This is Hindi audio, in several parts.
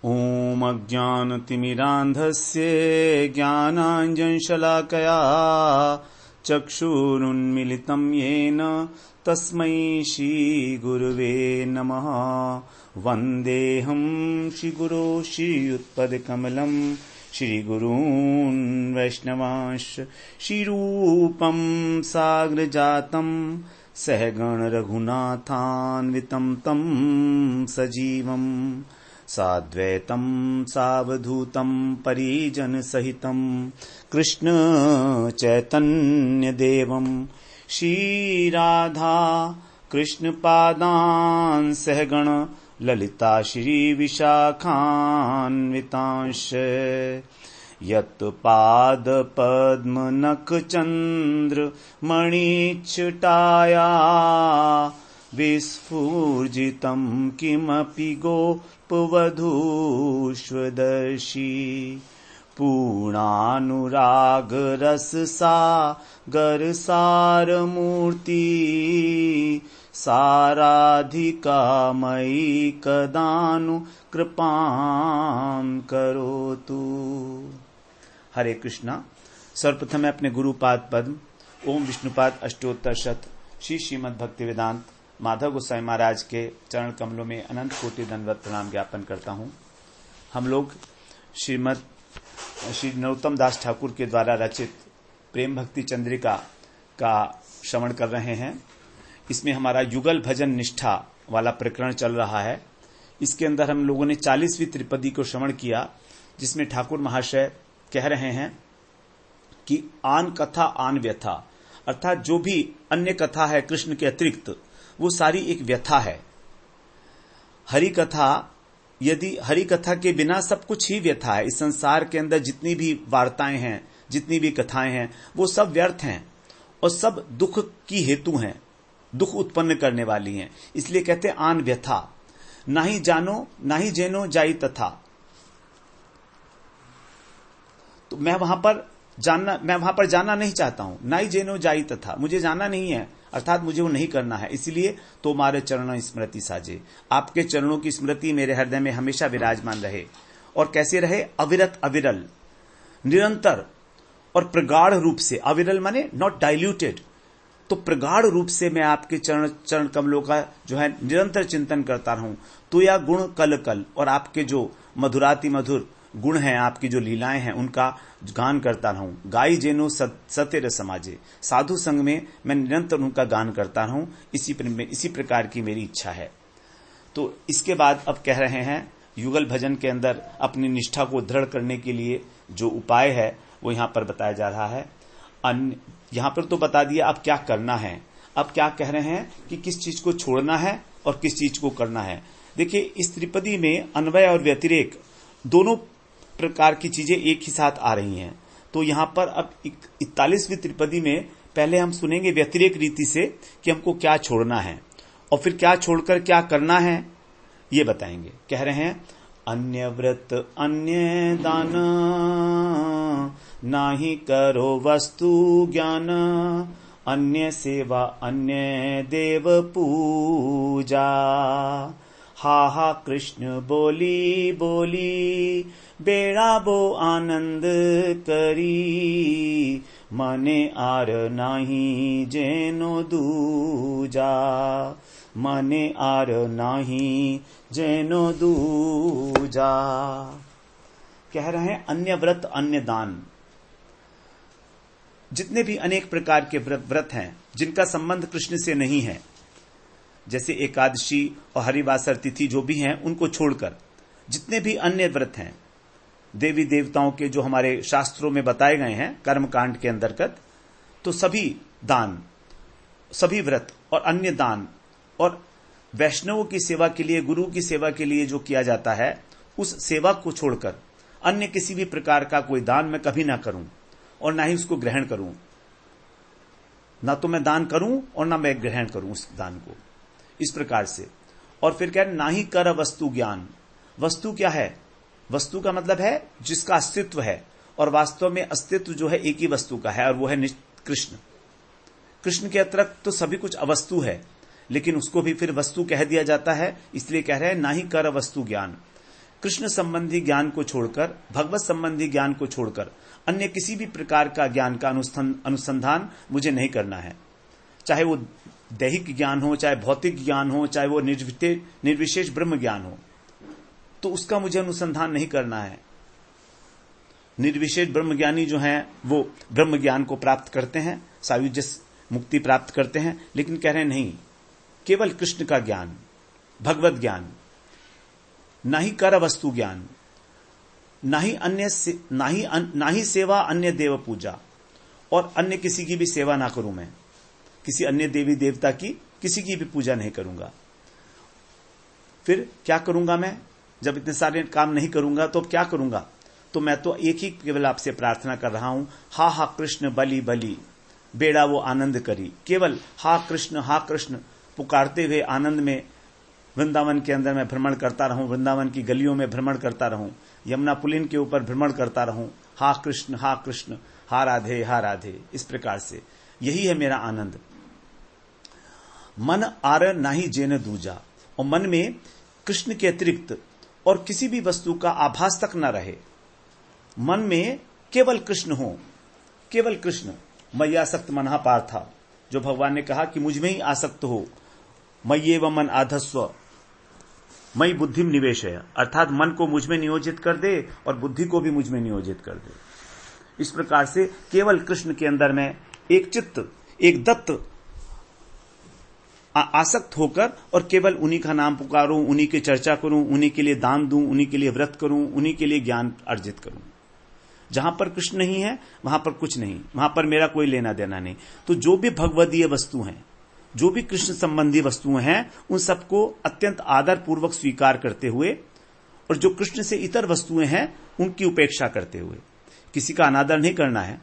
ॐ अज्ञानतिमिरान्धस्य ज्ञानाञ्जनशलाकया चक्षुरुन्मीलितं येन तस्मै श्रीगुरुवे नमः। वन्देऽहं श्रीगुरो श्रीयुत्पदकमलं श्रीगुरून् वैष्णवांश्च श्रीरूपं साग्रजातं सहगण रघुनाथान्वितं तं सजीवं साद्वैतं सावधूतं परिजनसहितं कृष्ण चैतन्यदेवं श्रीराधा कृष्णपादान् सहगण ललिता श्रीविशाखान्वितांश्च यत्पादपद्मनखचन्द्रमणिच्छटाया विस्फूर्जितं किमपि गोपवधूष्वदर्शी पूर्णानुरागरससागरसारमूर्ति साराधिका मयि कदानु कृपां करोतु। हरे कृष्णा। सर्वप्रथम मैं अपने गुरुपाद पद्म ओम विष्णुपाद अष्टोत्तर शत श्री श्रीमद् भक्ति वेदांत माधव गोसाई महाराज के चरण कमलों में अनंत कोटि दंडवत प्रणाम ज्ञापन करता हूँ। हम लोग श्री नरोत्तम दास ठाकुर के द्वारा रचित प्रेम भक्ति चंद्रिका का श्रवण कर रहे हैं। इसमें हमारा युगल भजन निष्ठा वाला प्रकरण चल रहा है। इसके अंदर हम लोगों ने 40वीं त्रिपदी को श्रवण किया, जिसमें ठाकुर महाशय कह रहे हैं कि आन कथा आन व्यथा, अर्थात जो भी अन्य कथा है कृष्ण के अतिरिक्त वो सारी एक व्यथा है। हरि कथा, यदि हरि कथा के बिना सब कुछ ही व्यथा है। इस संसार के अंदर जितनी भी वार्ताएं हैं, जितनी भी कथाएं हैं, वो सब व्यर्थ हैं और सब दुख की हेतु हैं, दुख उत्पन्न करने वाली हैं। इसलिए कहते हैं आन व्यथा, ना ही जानो ना ही जेनो जाई तथा। तो मैं वहां पर जाना नहीं चाहता हूं। ना ही जेनो जाई तथा, मुझे जाना नहीं है, अर्थात मुझे वो नहीं करना है। इसलिए तो मारे चरणों स्मृति साजे, आपके चरणों की स्मृति मेरे हृदय में हमेशा विराजमान रहे। और कैसे रहे? अविरत अविरल, निरंतर और प्रगाढ़ रूप से। अविरल माने नॉट डाइल्यूटेड, तो प्रगाढ़ रूप से मैं आपके चरण कमलों का जो है निरंतर चिंतन करता रहूं। तो या गुण कल कल, और आपके जो मधुराति मधुर गुण हैं, आपकी जो लीलाएं हैं, उनका गान करता रहूं। गाई जेनो सतेर समाजे, साधु संग में मैं निरंतर उनका गान करता रहूं। इसी प्रकार की मेरी इच्छा है। तो इसके बाद अब कह रहे हैं युगल भजन के अंदर अपनी निष्ठा को दृढ़ करने के लिए जो उपाय है वो यहां पर बताया जा रहा है। यहां पर तो बता दिया अब क्या करना है। अब क्या कह रहे हैं कि किस चीज को छोड़ना है और किस चीज को करना है। देखिए, इस त्रिपदी में अन्वय और व्यतिरेक दोनों प्रकार की चीजें एक ही साथ आ रही हैं। तो यहां पर अब 41वीं त्रिपदी में पहले हम सुनेंगे व्यतिरेक रीति से कि हमको क्या छोड़ना है और फिर क्या छोड़कर क्या करना है, ये बताएंगे। कह रहे हैं अन्य व्रत अन्य दान, नाही करो वस्तु ज्ञान, अन्य सेवा अन्य देव पूजा। हा हा कृष्ण बोली बोली, बेड़ा बो आनंद करी, मने आर नाही जेनो दूजा, मने आर नाही जेनो दूजा। कह रहे हैं अन्य व्रत अन्य दान। जितने भी अनेक प्रकार के व्रत हैं जिनका संबंध कृष्ण से नहीं है, जैसे एकादशी और हरिवासर तिथि जो भी हैं, उनको छोड़कर जितने भी अन्य व्रत हैं देवी देवताओं के जो हमारे शास्त्रों में बताए गए हैं कर्मकांड के अंतर्गत, तो सभी दान, सभी व्रत और अन्य दान और वैष्णवों की सेवा के लिए, गुरु की सेवा के लिए जो किया जाता है, उस सेवा को छोड़कर अन्य किसी भी प्रकार का कोई दान मैं कभी ना करूं और ना ही उसको ग्रहण करूं। ना तो मैं दान करूं और ना मैं ग्रहण करूं उस दान को, इस प्रकार से। और फिर क्या, ना ही कर वस्तु ज्ञान। वस्तु क्या है? वस्तु का मतलब है जिसका अस्तित्व है, और वास्तव में अस्तित्व जो है एक ही वस्तु का है, और वो है कृष्ण। कृष्ण के अतिरिक्त तो सभी कुछ अवस्तु है, लेकिन उसको भी फिर वस्तु कह दिया जाता है, इसलिए कह रहे हैं ना ही कर वस्तु ज्ञान। कृष्ण संबंधी ज्ञान को छोड़कर, भगवत संबंधी ज्ञान को छोड़कर अन्य किसी भी प्रकार का ज्ञान का अनुसंधान मुझे नहीं करना है। चाहे वो दैहिक ज्ञान हो, चाहे भौतिक ज्ञान हो, चाहे वो निर्विशेष ब्रह्म ज्ञान हो, तो उसका मुझे अनुसंधान नहीं करना है। निर्विशेष ब्रह्मज्ञानी जो हैं वो ब्रह्म ज्ञान को प्राप्त करते हैं, सायुज्य मुक्ति प्राप्त करते हैं, लेकिन कह रहे नहीं, केवल कृष्ण का ज्ञान, भगवत ज्ञान, ना ही कर वस्तु ज्ञान, ना ही सेवा अन्य देव पूजा, और अन्य किसी की भी सेवा ना करूं मैं, किसी अन्य देवी देवता की किसी की भी पूजा नहीं करूंगा। फिर क्या करूंगा मैं? जब इतने सारे काम नहीं करूंगा तो क्या करूंगा? तो मैं तो एक ही केवल आपसे प्रार्थना कर रहा हूं, हा हा कृष्ण बलि बलि, बेड़ा वो आनंद करी। केवल हा कृष्ण पुकारते हुए आनंद में वृंदावन के अंदर मैं भ्रमण करता रहूं, वृंदावन की गलियों में भ्रमण करता रहूं, यमुना पुलिन के ऊपर भ्रमण करता रहूं, हा कृष्ण हा राधे, इस प्रकार से यही है मेरा आनंद। मन आर नाही जेन दूजा, और मन में कृष्ण के अतिरिक्त और किसी भी वस्तु का आभास तक न रहे। मन में केवल कृष्ण हो, केवल कृष्ण। मयि आसक्त मनः पार्था, जो भगवान ने कहा कि मुझ में ही आसक्त हो। मय्येव मन आधस्व मयि बुद्धिम निवेशय, अर्थात मन को मुझ में नियोजित कर दे और बुद्धि को भी मुझ में नियोजित कर दे। इस प्रकार से केवल कृष्ण के अंदर मैं एक चित्त, एक दत्त आसक्त होकर और केवल उन्हीं का नाम पुकारूं, उन्हीं की चर्चा करूं, उन्हीं के लिए दान दूं, उन्हीं के लिए व्रत करूं, उन्हीं के लिए ज्ञान अर्जित करूं। जहां पर कृष्ण नहीं है वहां पर कुछ नहीं, वहां पर मेरा कोई लेना देना नहीं। तो जो भी भगवदीय वस्तु हैं, जो भी कृष्ण संबंधी वस्तुएं हैं, उन सबको अत्यंत आदर पूर्वक स्वीकार करते हुए, और जो कृष्ण से इतर वस्तुएं हैं उनकी उपेक्षा करते हुए, किसी का अनादर नहीं करना है,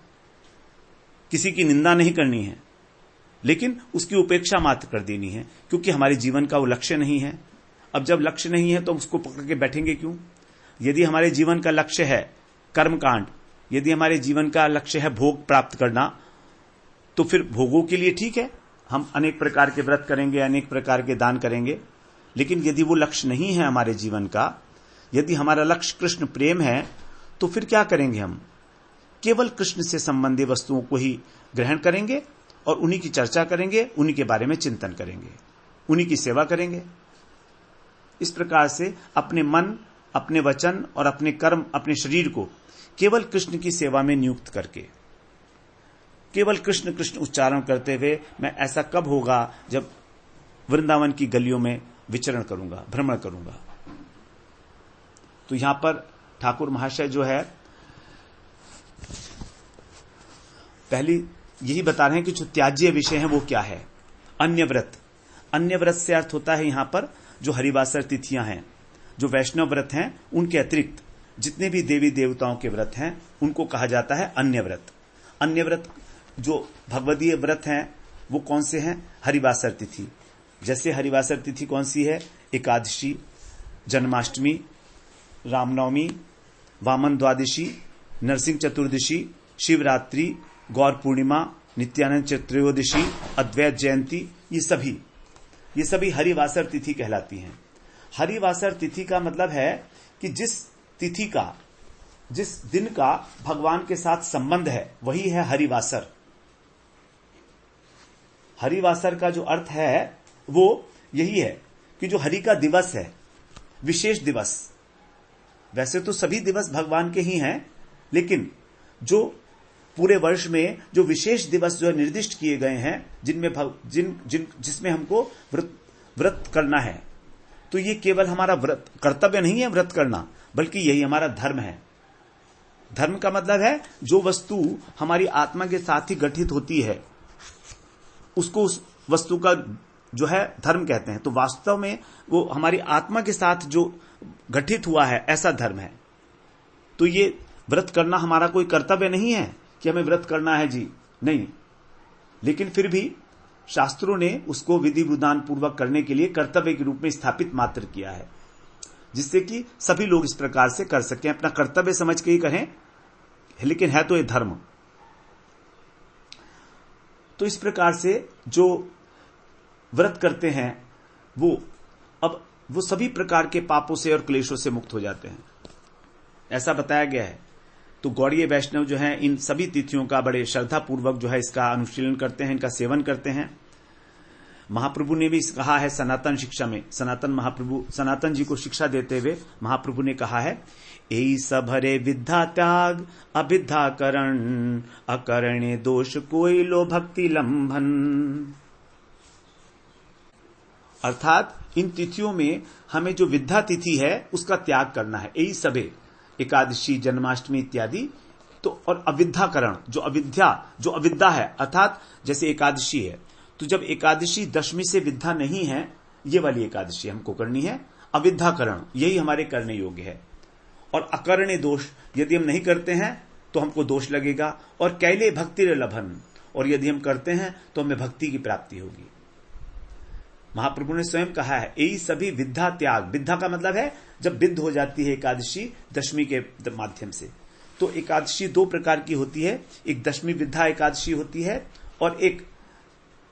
किसी की निंदा नहीं करनी है, लेकिन उसकी उपेक्षा मात्र कर देनी है, क्योंकि हमारे जीवन का वो लक्ष्य नहीं है। अब जब लक्ष्य नहीं है तो उसको पकड़ के बैठेंगे क्यों? यदि हमारे जीवन का लक्ष्य है कर्मकांड, यदि हमारे जीवन का लक्ष्य है भोग प्राप्त करना, तो फिर भोगों के लिए ठीक है, हम अनेक प्रकार के व्रत करेंगे, अनेक प्रकार के दान करेंगे। लेकिन यदि वो लक्ष्य नहीं है हमारे जीवन का, यदि हमारा लक्ष्य कृष्ण प्रेम है, तो फिर क्या करेंगे? हम केवल कृष्ण से संबंधी वस्तुओं को ही ग्रहण करेंगे और उन्हीं की चर्चा करेंगे, उन्हीं के बारे में चिंतन करेंगे, उन्हीं की सेवा करेंगे। इस प्रकार से अपने मन, अपने वचन और अपने कर्म, अपने शरीर को केवल कृष्ण की सेवा में नियुक्त करके, केवल कृष्ण कृष्ण उच्चारण करते हुए, मैं ऐसा कब होगा जब वृंदावन की गलियों में विचरण करूंगा, भ्रमण करूंगा। तो यहां पर ठाकुर महाशय जो है पहली यही बता रहे हैं कि जो त्याज्य विषय है वो क्या है। अन्य व्रत, अन्य व्रत से अर्थ होता है यहां पर जो हरिवासर तिथियां हैं, जो वैष्णव व्रत हैं, उनके अतिरिक्त जितने भी देवी देवताओं के व्रत हैं उनको कहा जाता है अन्य व्रत। अन्य व्रत जो भगवदीय व्रत हैं वो कौन से हैं? हरिवासर तिथि। जैसे हरिवासर तिथि कौन सी है? एकादशी, जन्माष्टमी, रामनवमी, वामन द्वादशी, नरसिंह चतुर्दशी, शिवरात्रि, गौर पूर्णिमा, नित्यानंद चतुर्दशी, अद्वैत जयंती, ये सभी हरिवासर तिथि कहलाती हैं। हरिवासर तिथि का मतलब है कि जिस तिथि का, जिस दिन का भगवान के साथ संबंध है वही है हरिवासर। हरिवासर का जो अर्थ है वो यही है कि जो हरि का दिवस है, विशेष दिवस। वैसे तो सभी दिवस भगवान के ही हैं, लेकिन जो पूरे वर्ष में जो विशेष दिवस जो निर्दिष्ट किए गए हैं, जिसमें हमको व्रत करना है, तो ये केवल हमारा व्रत कर्तव्य नहीं है व्रत करना, बल्कि यही हमारा धर्म है। धर्म का मतलब है जो वस्तु हमारी आत्मा के साथ ही गठित होती है उसको उस वस्तु का जो है धर्म कहते हैं। तो वास्तव में वो हमारी आत्मा के साथ जो गठित हुआ है ऐसा धर्म है। तो ये व्रत करना हमारा कोई कर्तव्य नहीं है कि हमें व्रत करना है जी, नहीं। लेकिन फिर भी शास्त्रों ने उसको विधि विधान पूर्वक करने के लिए कर्तव्य के रूप में स्थापित मात्र किया है, जिससे कि सभी लोग इस प्रकार से कर सकें, अपना कर्तव्य समझ के ही करें, लेकिन है तो ये धर्म। तो इस प्रकार से जो व्रत करते हैं वो, अब वो सभी प्रकार के पापों से और क्लेशों से मुक्त हो जाते हैं, ऐसा बताया गया है। तो गौड़ीय वैष्णव जो हैं इन सभी तिथियों का बड़े श्रद्धा पूर्वक जो है इसका अनुशीलन करते हैं, इनका सेवन करते हैं। महाप्रभु ने भी कहा है सनातन शिक्षा में, सनातन जी को शिक्षा देते हुए महाप्रभु ने कहा है, एई सब हरे विद्या त्याग अविद्या करण अकरणे दोष कोई लो भक्ति लंभन। अर्थात इन तिथियों में हमें जो विद्या तिथि है उसका त्याग करना है। यही सबे एकादशी, जन्माष्टमी इत्यादि। तो और अविद्याकरण, जो अविद्या है, अर्थात जैसे एकादशी है, तो जब एकादशी दशमी से विद्या नहीं है, ये वाली एकादशी हमको करनी है। अविद्याकरण यही हमारे करने योग्य है। और अकरणे दोष, यदि हम नहीं करते हैं तो हमको दोष लगेगा। और कैले भक्ति लभन, और यदि हम करते हैं तो हमें भक्ति की प्राप्ति होगी। महाप्रभु ने स्वयं कहा है, यही सभी विद्या त्याग। विद्या का मतलब है जब विद्ध हो जाती है एकादशी दशमी के माध्यम से। तो एकादशी दो प्रकार की होती है, एक दशमी विद्या एकादशी होती है और एक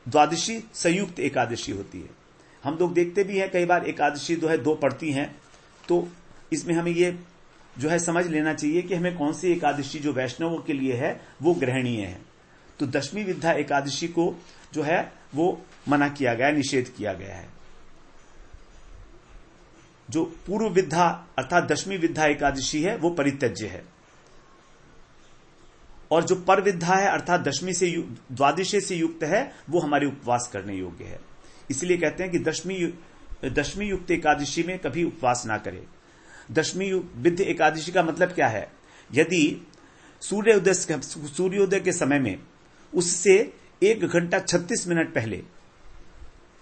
द्वादशी संयुक्त एकादशी होती है। हम लोग देखते भी हैं कई बार एकादशी जो है दो पड़ती हैं, तो इसमें हमें ये जो है समझ लेना चाहिए कि हमें कौन सी एकादशी जो वैष्णवों के लिए है वो ग्रहणीय है। तो दशमी विद्या एकादशी को जो है वो मना किया गया है, निषेध किया गया है। जो पूर्व विद्या अर्थात दशमी विद्या एकादशी है वो परित्यज्य है। और जो पर विद्या है अर्थात द्वादशी से युक्त है वो हमारे उपवास करने योग्य है। इसलिए कहते हैं कि दशमी युक्त एकादशी में कभी उपवास ना करें। दशमी विद्या एकादशी का मतलब क्या है? यदि सूर्योदय के समय में उससे 1 घंटा 36 मिनट पहले,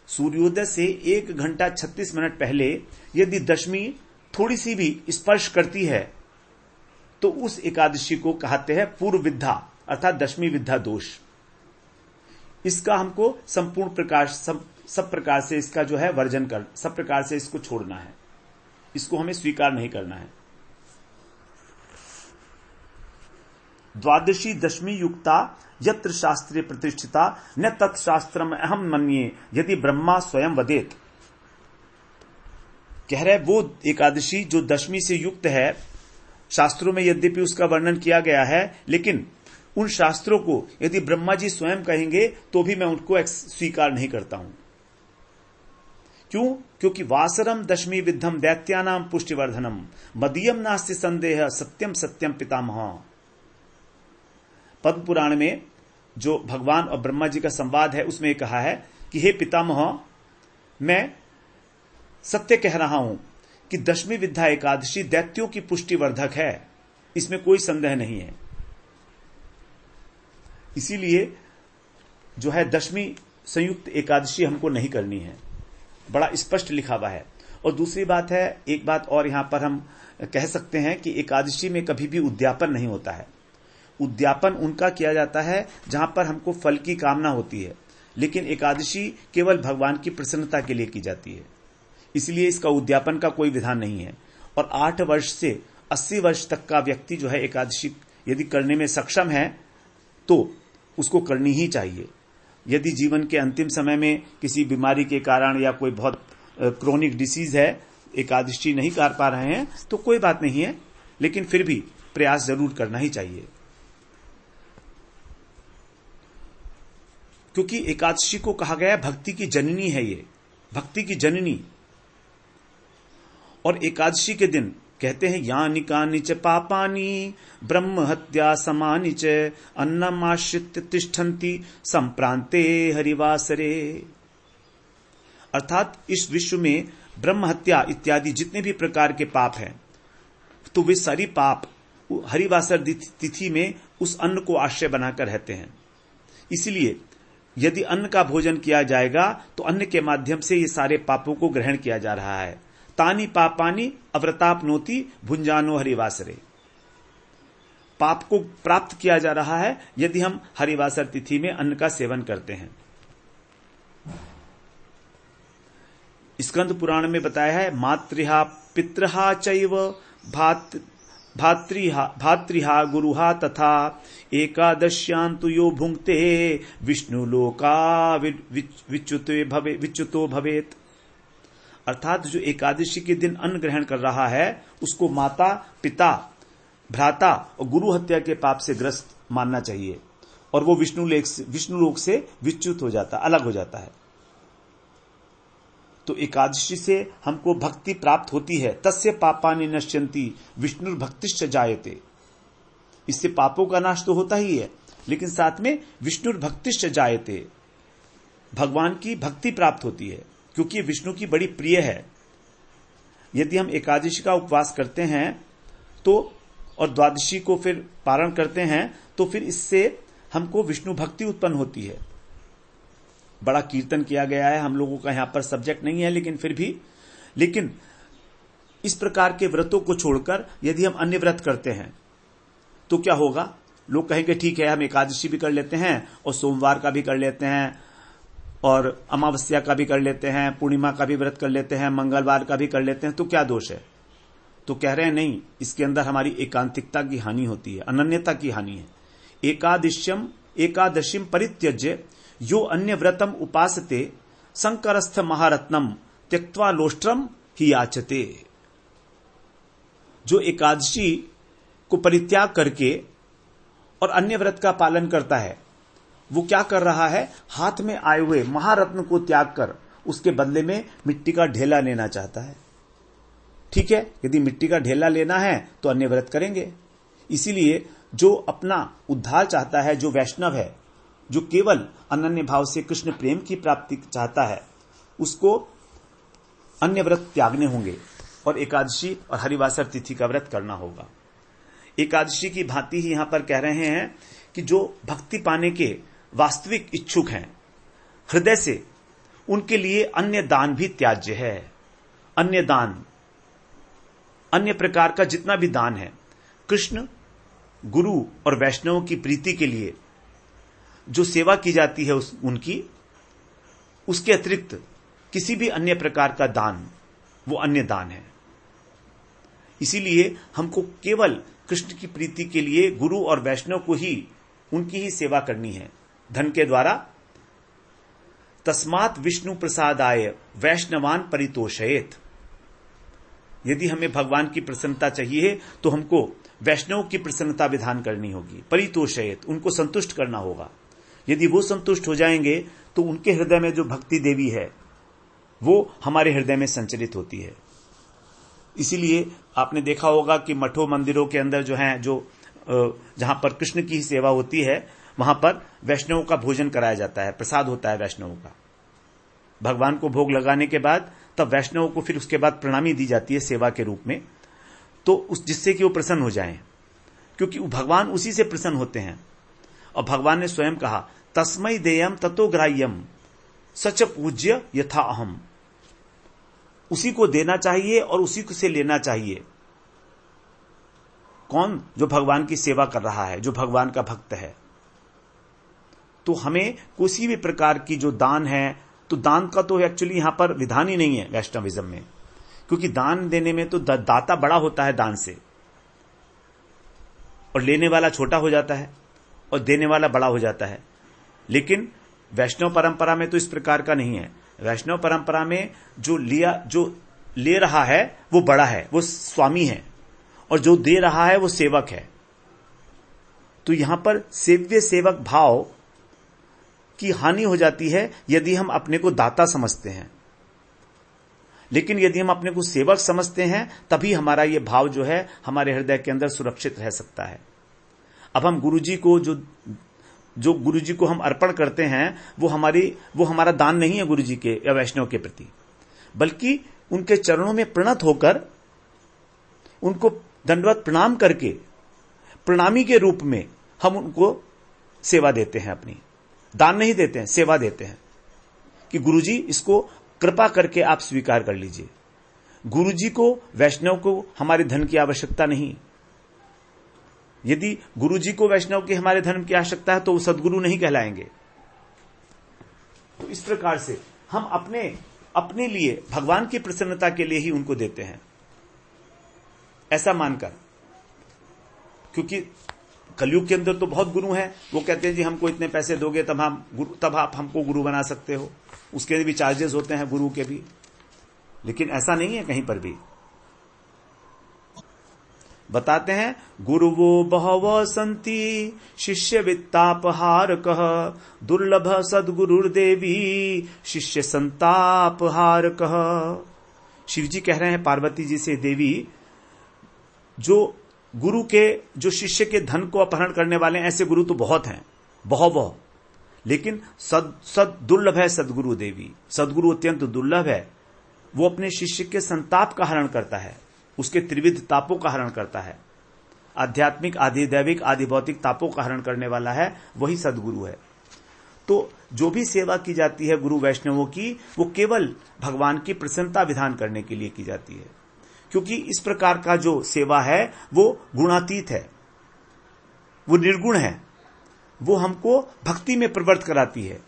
सूर्योदय से 1 घंटा 36 मिनट पहले यदि दशमी थोड़ी सी भी स्पर्श करती है तो उस एकादशी को कहते हैं पूर्व विद्या अर्थात दशमी विद्या दोष। इसका हमको संपूर्ण प्रकार सब प्रकार से इसका जो है वर्जन कर, सब प्रकार से इसको छोड़ना है, इसको हमें स्वीकार नहीं करना है। द्वादशी दशमी युक्ता यत्र शास्त्रे प्रतिष्ठिता न तत्शास्त्रम अहम मन्ये यदि ब्रह्मा स्वयं वदेत। कह रहे वो एकादशी जो दशमी से युक्त है, शास्त्रों में यद्यपि उसका वर्णन किया गया है, लेकिन उन शास्त्रों को यदि ब्रह्मा जी स्वयं कहेंगे तो भी मैं उनको स्वीकार नहीं करता हूं। क्यों? क्योंकि वासरम दशमी विद्धम दैत्यानाम पुष्टिवर्धनम मदीयम नास्ति संदेह सत्यम सत्यम पितामह। पद्म पुराण में जो भगवान और ब्रह्मा जी का संवाद है उसमें कहा है कि हे पितामह, मैं सत्य कह रहा हूं कि दशमी विद्या एकादशी दैत्यों की पुष्टिवर्धक है, इसमें कोई संदेह नहीं है। इसीलिए जो है दशमी संयुक्त एकादशी हमको नहीं करनी है, बड़ा स्पष्ट लिखा हुआ है। और दूसरी बात है, एक बात और यहां पर हम कह सकते हैं कि एकादशी में कभी भी उद्यापन नहीं होता है। उद्यापन उनका किया जाता है जहां पर हमको फल की कामना होती है, लेकिन एकादशी केवल भगवान की प्रसन्नता के लिए की जाती है, इसलिए इसका उद्यापन का कोई विधान नहीं है। और 8 वर्ष से 80 वर्ष तक का व्यक्ति जो है एकादशी यदि करने में सक्षम है तो उसको करनी ही चाहिए। यदि जीवन के अंतिम समय में किसी बीमारी के कारण या कोई बहुत क्रोनिक डिसीज है, एकादशी नहीं कर पा रहे हैं तो कोई बात नहीं है, लेकिन फिर भी प्रयास जरूर करना ही चाहिए। क्योंकि एकादशी को कहा गया भक्ति की जननी है, ये भक्ति की जननी। और एकादशी के दिन कहते हैं यानि कानि च पापानि ब्रह्म हत्या समानि च अन्नमाश्रित्य तिष्ठन्ति संप्रांते हरिवासरे। अर्थात इस विश्व में ब्रह्म हत्या इत्यादि जितने भी प्रकार के पाप हैं, तो वे सारी पाप हरिवासर तिथि में उस अन्न को आश्रय बनाकर रहते हैं। इसलिए यदि अन्न का भोजन किया जाएगा तो अन्न के माध्यम से ये सारे पापों को ग्रहण किया जा रहा है। तानी पापानी अव्रतापनोति भुंजानो हरिवासरे। पाप को प्राप्त किया जा रहा है यदि हम हरिवासर तिथि में अन्न का सेवन करते हैं। स्कंद पुराण में बताया है मातृहा पितृहा चैव भातृहा गुरुहा तथा एकादश्यान्तु यो भुंक्ते विष्णुलोका विच्युतो भवेत्। अर्थात जो एकादशी के दिन अन्न ग्रहण कर रहा है उसको माता, पिता, भ्राता और गुरु हत्या के पाप से ग्रस्त मानना चाहिए और वो विष्णु लोक से विच्युत हो जाता, अलग हो जाता है। तो एकादशी से हमको भक्ति प्राप्त होती है। तस्य पापानि नश्यन्ति विष्णु भक्तिश्च जायते। इससे पापों का नाश तो होता ही है, लेकिन साथ में विष्णु भक्तिश्च जायते, भगवान की भक्ति प्राप्त होती है, क्योंकि विष्णु की बड़ी प्रिय है। यदि हम एकादशी का उपवास करते हैं तो और द्वादशी को फिर पारण करते हैं तो फिर इससे हमको विष्णु भक्ति उत्पन्न होती है। बड़ा कीर्तन किया गया है, हम लोगों का यहां पर सब्जेक्ट नहीं है, लेकिन इस प्रकार के व्रतों को छोड़कर यदि हम अन्य व्रत करते हैं तो क्या होगा? लोग कहेंगे ठीक है, हम एकादशी भी कर लेते हैं और सोमवार का भी कर लेते हैं और अमावस्या का भी कर लेते हैं, पूर्णिमा का भी व्रत कर लेते हैं, मंगलवार का भी कर लेते हैं, तो क्या दोष है? तो कह रहे हैं नहीं, इसके अंदर हमारी एकांतिकता की हानि होती है, अनन्यता की हानि है। एकादशीम परित्यज्य यो अन्य व्रतम उपासते संकरस्थ महारत्नम त्यक्त्वा लोष्ट्रम ही याचते। जो एकादशी को परित्याग करके और अन्य व्रत का पालन करता है, वो क्या कर रहा है? हाथ में आए हुए महारत्न को त्याग कर उसके बदले में मिट्टी का ढेला लेना चाहता है। ठीक है, यदि मिट्टी का ढेला लेना है तो अन्य व्रत करेंगे। इसीलिए जो अपना उद्धार चाहता है, जो वैष्णव है, जो केवल अनन्य भाव से कृष्ण प्रेम की प्राप्ति चाहता है, उसको अन्य व्रत त्यागने होंगे और एकादशी और हरिवासर तिथि का व्रत करना होगा। एकादशी की भांति ही यहां पर कह रहे हैं कि जो भक्ति पाने के वास्तविक इच्छुक हैं हृदय से, उनके लिए अन्य दान भी त्याज्य है। अन्य दान, अन्य प्रकार का जितना भी दान है, कृष्ण, गुरु और वैष्णवों की प्रीति के लिए जो सेवा की जाती है उनकी, उसके अतिरिक्त किसी भी अन्य प्रकार का दान, वो अन्य दान है। इसीलिए हमको केवल कृष्ण की प्रीति के लिए गुरु और वैष्णव को ही, उनकी ही सेवा करनी है धन के द्वारा। तस्मात् विष्णु प्रसादाय वैष्णवान परितोषयेत। यदि हमें भगवान की प्रसन्नता चाहिए तो हमको वैष्णव की प्रसन्नता विधान करनी होगी। परितोषयेत, उनको संतुष्ट करना होगा। यदि वो संतुष्ट हो जाएंगे तो उनके हृदय में जो भक्ति देवी है वो हमारे हृदय में संचरित होती है। इसीलिए आपने देखा होगा कि मठों मंदिरों के अंदर जो है, जो जहां पर कृष्ण की ही सेवा होती है, वहां पर वैष्णवों का भोजन कराया जाता है, प्रसाद होता है वैष्णवों का। भगवान को भोग लगाने के बाद तब वैष्णवों को फिर उसके बाद प्रणामी दी जाती है सेवा के रूप में, तो जिससे कि वो प्रसन्न हो जाएं, क्योंकि भगवान उसी से प्रसन्न होते हैं। और भगवान ने स्वयं कहा, तस्मै देयम ततो ग्राह्यम सच पूज्य यथा अहम। उसी को देना चाहिए और उसी से लेना चाहिए। कौन? जो भगवान की सेवा कर रहा है, जो भगवान का भक्त है। तो हमें किसी भी प्रकार की जो दान है, तो दान का तो एक्चुअली यहां पर विधान ही नहीं है वैष्णविज्म में, क्योंकि दान देने में तो दाता बड़ा होता है दान से, और लेने वाला छोटा हो जाता है और देने वाला बड़ा हो जाता है। लेकिन वैष्णव परंपरा में तो इस प्रकार का नहीं है। वैष्णव परंपरा में जो ले रहा है वो बड़ा है, वो स्वामी है, और जो दे रहा है वो सेवक है। तो यहां पर सेव्य सेवक भाव की हानि हो जाती है यदि हम अपने को दाता समझते हैं। लेकिन यदि हम अपने को सेवक समझते हैं तभी हमारा ये भाव जो है हमारे हृदय के अंदर सुरक्षित रह सकता है। अब हम गुरुजी को जो गुरुजी को हम अर्पण करते हैं वो हमारा दान नहीं है गुरुजी के या वैष्णव के प्रति, बल्कि उनके चरणों में प्रणत होकर, उनको दंडवत प्रणाम करके प्रणामी के रूप में हम उनको सेवा देते हैं। अपनी दान नहीं देते हैं, सेवा देते हैं कि गुरुजी इसको कृपा करके आप स्वीकार कर लीजिए। गुरुजी को, वैष्णव को हमारे धन की आवश्यकता नहीं। यदि गुरुजी को वैष्णव के हमारे धर्म की आवश्यकता है तो वो सद्गुरु नहीं कहलाएंगे। तो इस प्रकार से हम अपने लिए भगवान की प्रसन्नता के लिए ही उनको देते हैं, ऐसा मानकर। क्योंकि कलयुग के अंदर तो बहुत गुरु हैं, वो कहते हैं जी हमको इतने पैसे दोगे तब आप हमको गुरु बना सकते हो। उसके भी चार्जेस होते हैं गुरु के भी। लेकिन ऐसा नहीं है कहीं पर भी। बताते हैं, गुरुवो बहवो संति शिष्य वित्तापहारकः दुर्लभ सद्गुरुर्देवी शिष्य संतापहारकः। शिव जी कह रहे हैं पार्वती जी से, देवी जो गुरु के, जो शिष्य के धन को अपहरण करने वाले हैं, ऐसे गुरु तो बहुत हैं, बहुत, लेकिन सद दुर्लभ है सदगुरु देवी। सदगुरु अत्यंत दुर्लभ है, वो अपने शिष्य के संताप का हरण करता है, उसके त्रिविध तापों का हरण करता है। आध्यात्मिक, आदि दैविक, आदि भौतिक तापों का हरण करने वाला है, वही सदगुरु है। तो जो भी सेवा की जाती है गुरु वैष्णवों की, वो केवल भगवान की प्रसन्नता विधान करने के लिए की जाती है, क्योंकि इस प्रकार का जो सेवा है वो गुणातीत है, वो निर्गुण है, वो हमको भक्ति में प्रवृत्त कराती है,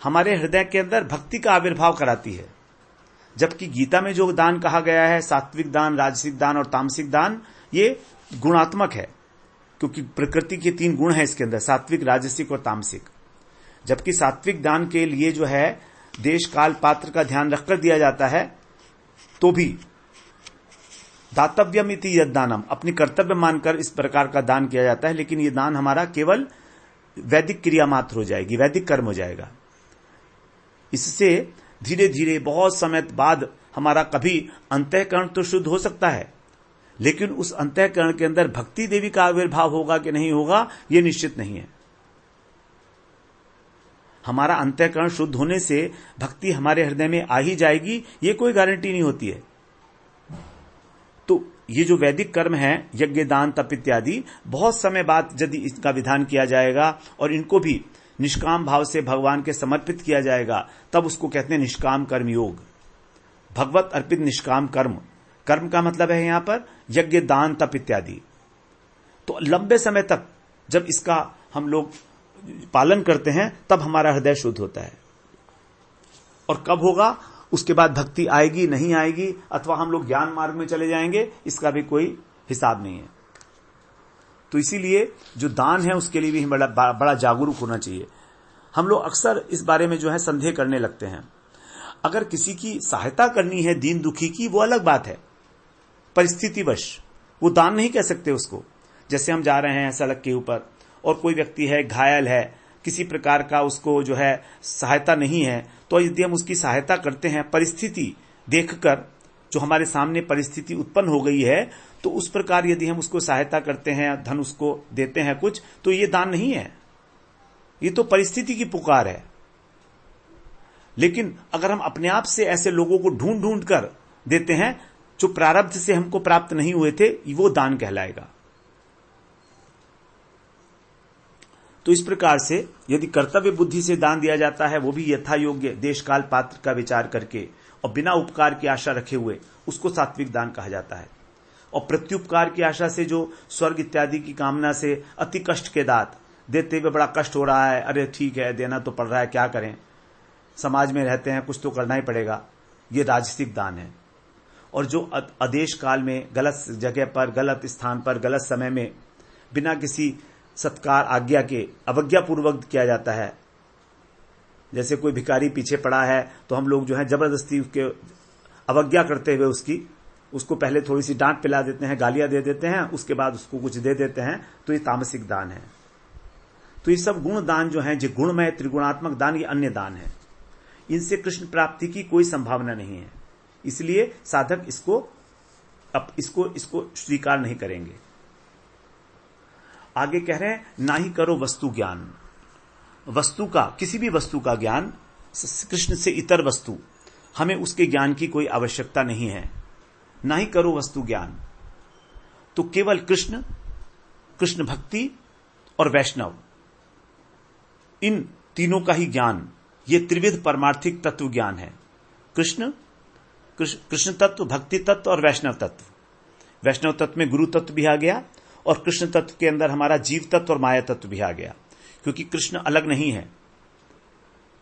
हमारे हृदय के अंदर भक्ति का आविर्भाव कराती है। जबकि गीता में जो दान कहा गया है, सात्विक दान, राजसिक दान और तामसिक दान, ये गुणात्मक है, क्योंकि प्रकृति के 3 गुण हैं इसके अंदर, सात्विक, राजसिक और तामसिक। जबकि सात्विक दान के लिए जो है देश काल पात्र का ध्यान रखकर दिया जाता है, तो भी दातव्यम इति यद्दानम, अपनी कर्तव्य मानकर इस प्रकार का दान किया जाता है, लेकिन ये दान हमारा केवल वैदिक क्रिया मात्र हो जाएगी, वैदिक कर्म हो जाएगा। इससे धीरे धीरे बहुत समय बाद हमारा कभी अंतःकरण तो शुद्ध हो सकता है, लेकिन उस अंतःकरण के अंदर भक्ति देवी का आविर्भाव होगा कि नहीं होगा, यह निश्चित नहीं है। हमारा अंतःकरण शुद्ध होने से भक्ति हमारे हृदय में आ ही जाएगी, ये कोई गारंटी नहीं होती है। तो ये जो वैदिक कर्म है, यज्ञ, दान, तप इत्यादि, बहुत समय बाद यदि इसका विधान किया जाएगा और इनको भी निष्काम भाव से भगवान के समर्पित किया जाएगा, तब उसको कहते हैं निष्काम कर्म योग, भगवत अर्पित निष्काम कर्म। कर्म का मतलब है यहां पर यज्ञ, दान, तप इत्यादि। तो लंबे समय तक जब इसका हम लोग पालन करते हैं, तब हमारा हृदय शुद्ध होता है। और कब होगा, उसके बाद भक्ति आएगी नहीं आएगी, अथवा हम लोग ज्ञान मार्ग में चले जाएंगे, इसका भी कोई हिसाब नहीं है। तो इसीलिए जो दान है उसके लिए भी हमें बड़ा जागरूक होना चाहिए। हम लोग अक्सर इस बारे में जो है संदेह करने लगते हैं। अगर किसी की सहायता करनी है दीन दुखी की, वो अलग बात है, परिस्थितिवश, वो दान नहीं कह सकते उसको। जैसे हम जा रहे हैं सड़क के ऊपर और कोई व्यक्ति है, घायल है, किसी प्रकार का उसको जो है सहायता नहीं है, तो यदि हम उसकी सहायता करते हैं परिस्थिति देखकर, जो हमारे सामने परिस्थिति उत्पन्न हो गई है, तो उस प्रकार यदि हम उसको सहायता करते हैं, धन उसको देते हैं कुछ, तो ये दान नहीं है, ये तो परिस्थिति की पुकार है। लेकिन अगर हम अपने आप से ऐसे लोगों को ढूंढ ढूंढ कर देते हैं जो प्रारब्ध से हमको प्राप्त नहीं हुए थे, वो दान कहलाएगा। तो इस प्रकार से यदि कर्तव्य बुद्धि से दान दिया जाता है, वो भी यथा योग्य देश काल पात्र का विचार करके और बिना उपकार की आशा रखे हुए, उसको सात्विक दान कहा जाता है। और प्रत्युपकार की आशा से, जो स्वर्ग इत्यादि की कामना से अति कष्ट के दात देते हुए बड़ा कष्ट हो रहा है, अरे ठीक है देना तो पड़ रहा है, क्या करें, समाज में रहते हैं, कुछ तो करना ही पड़ेगा, ये राजसिक दान है। और जो आदेश काल में गलत जगह पर, गलत स्थान पर, गलत समय में बिना किसी सत्कार आज्ञा के अवज्ञा पूर्वक किया जाता है, जैसे कोई भिखारी पीछे पड़ा है तो हम लोग जो है जबरदस्ती उसके अवज्ञा करते हुए उसको पहले थोड़ी सी डांट पिला देते हैं, गालियां दे देते हैं, उसके बाद उसको कुछ दे देते हैं, तो ये तामसिक दान है। तो ये सब गुण दान जो है, जो गुणमय त्रिगुणात्मक दान, ये अन्य दान है। इनसे कृष्ण प्राप्ति की कोई संभावना नहीं है, इसलिए साधक इसको स्वीकार नहीं करेंगे। आगे कह रहे हैं, ना ही करो वस्तु ज्ञान। वस्तु का, किसी भी वस्तु का ज्ञान, कृष्ण से इतर वस्तु, हमें उसके ज्ञान की कोई आवश्यकता नहीं है। ना ही करो वस्तु ज्ञान, तो केवल कृष्ण, कृष्ण भक्ति और वैष्णव, इन तीनों का ही ज्ञान, ये त्रिविध परमार्थिक तत्व ज्ञान है। कृष्ण तत्व, भक्ति तत्व और वैष्णव तत्व। वैष्णव तत्व में गुरु तत्व भी आ गया, और कृष्ण तत्व के अंदर हमारा जीव तत्व और माया तत्व भी आ गया, क्योंकि कृष्ण अलग नहीं है।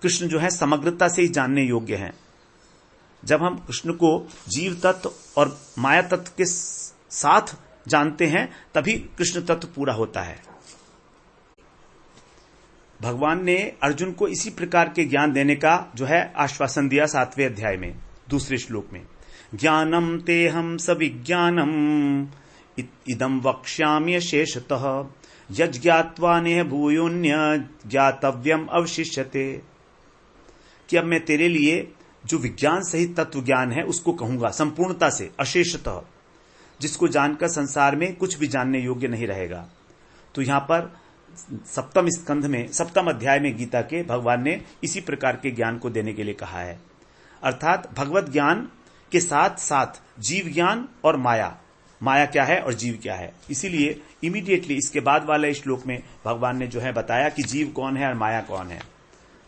कृष्ण जो है समग्रता से ही जानने योग्य है। जब हम कृष्ण को जीव तत्व और माया तत्व के साथ जानते हैं, तभी कृष्ण तत्व पूरा होता है। भगवान ने अर्जुन को इसी प्रकार के ज्ञान देने का जो है आश्वासन दिया 7वें अध्याय में, दूसरे श्लोक में, ज्ञानम तेहम सविज्ञानम इदम वक्ष्यामि शेषतः यज्ञात्वा नेह भूयोन्य ज्ञातव्यम अवशिष्यते। कि अब मैं तेरे लिए जो विज्ञान सहित तत्व ज्ञान है उसको कहूंगा संपूर्णता से, अशेषतः, जिसको जानकर संसार में कुछ भी जानने योग्य नहीं रहेगा। तो यहां पर सप्तम स्कंध में, सप्तम अध्याय में गीता के भगवान ने इसी प्रकार के ज्ञान को देने के लिए कहा है। अर्थात भगवत ज्ञान के साथ साथ जीव ज्ञान और माया, माया क्या है और जीव क्या है। इसीलिए इमीडिएटली इसके बाद वाले श्लोक में भगवान ने जो है बताया कि जीव कौन है और माया कौन है।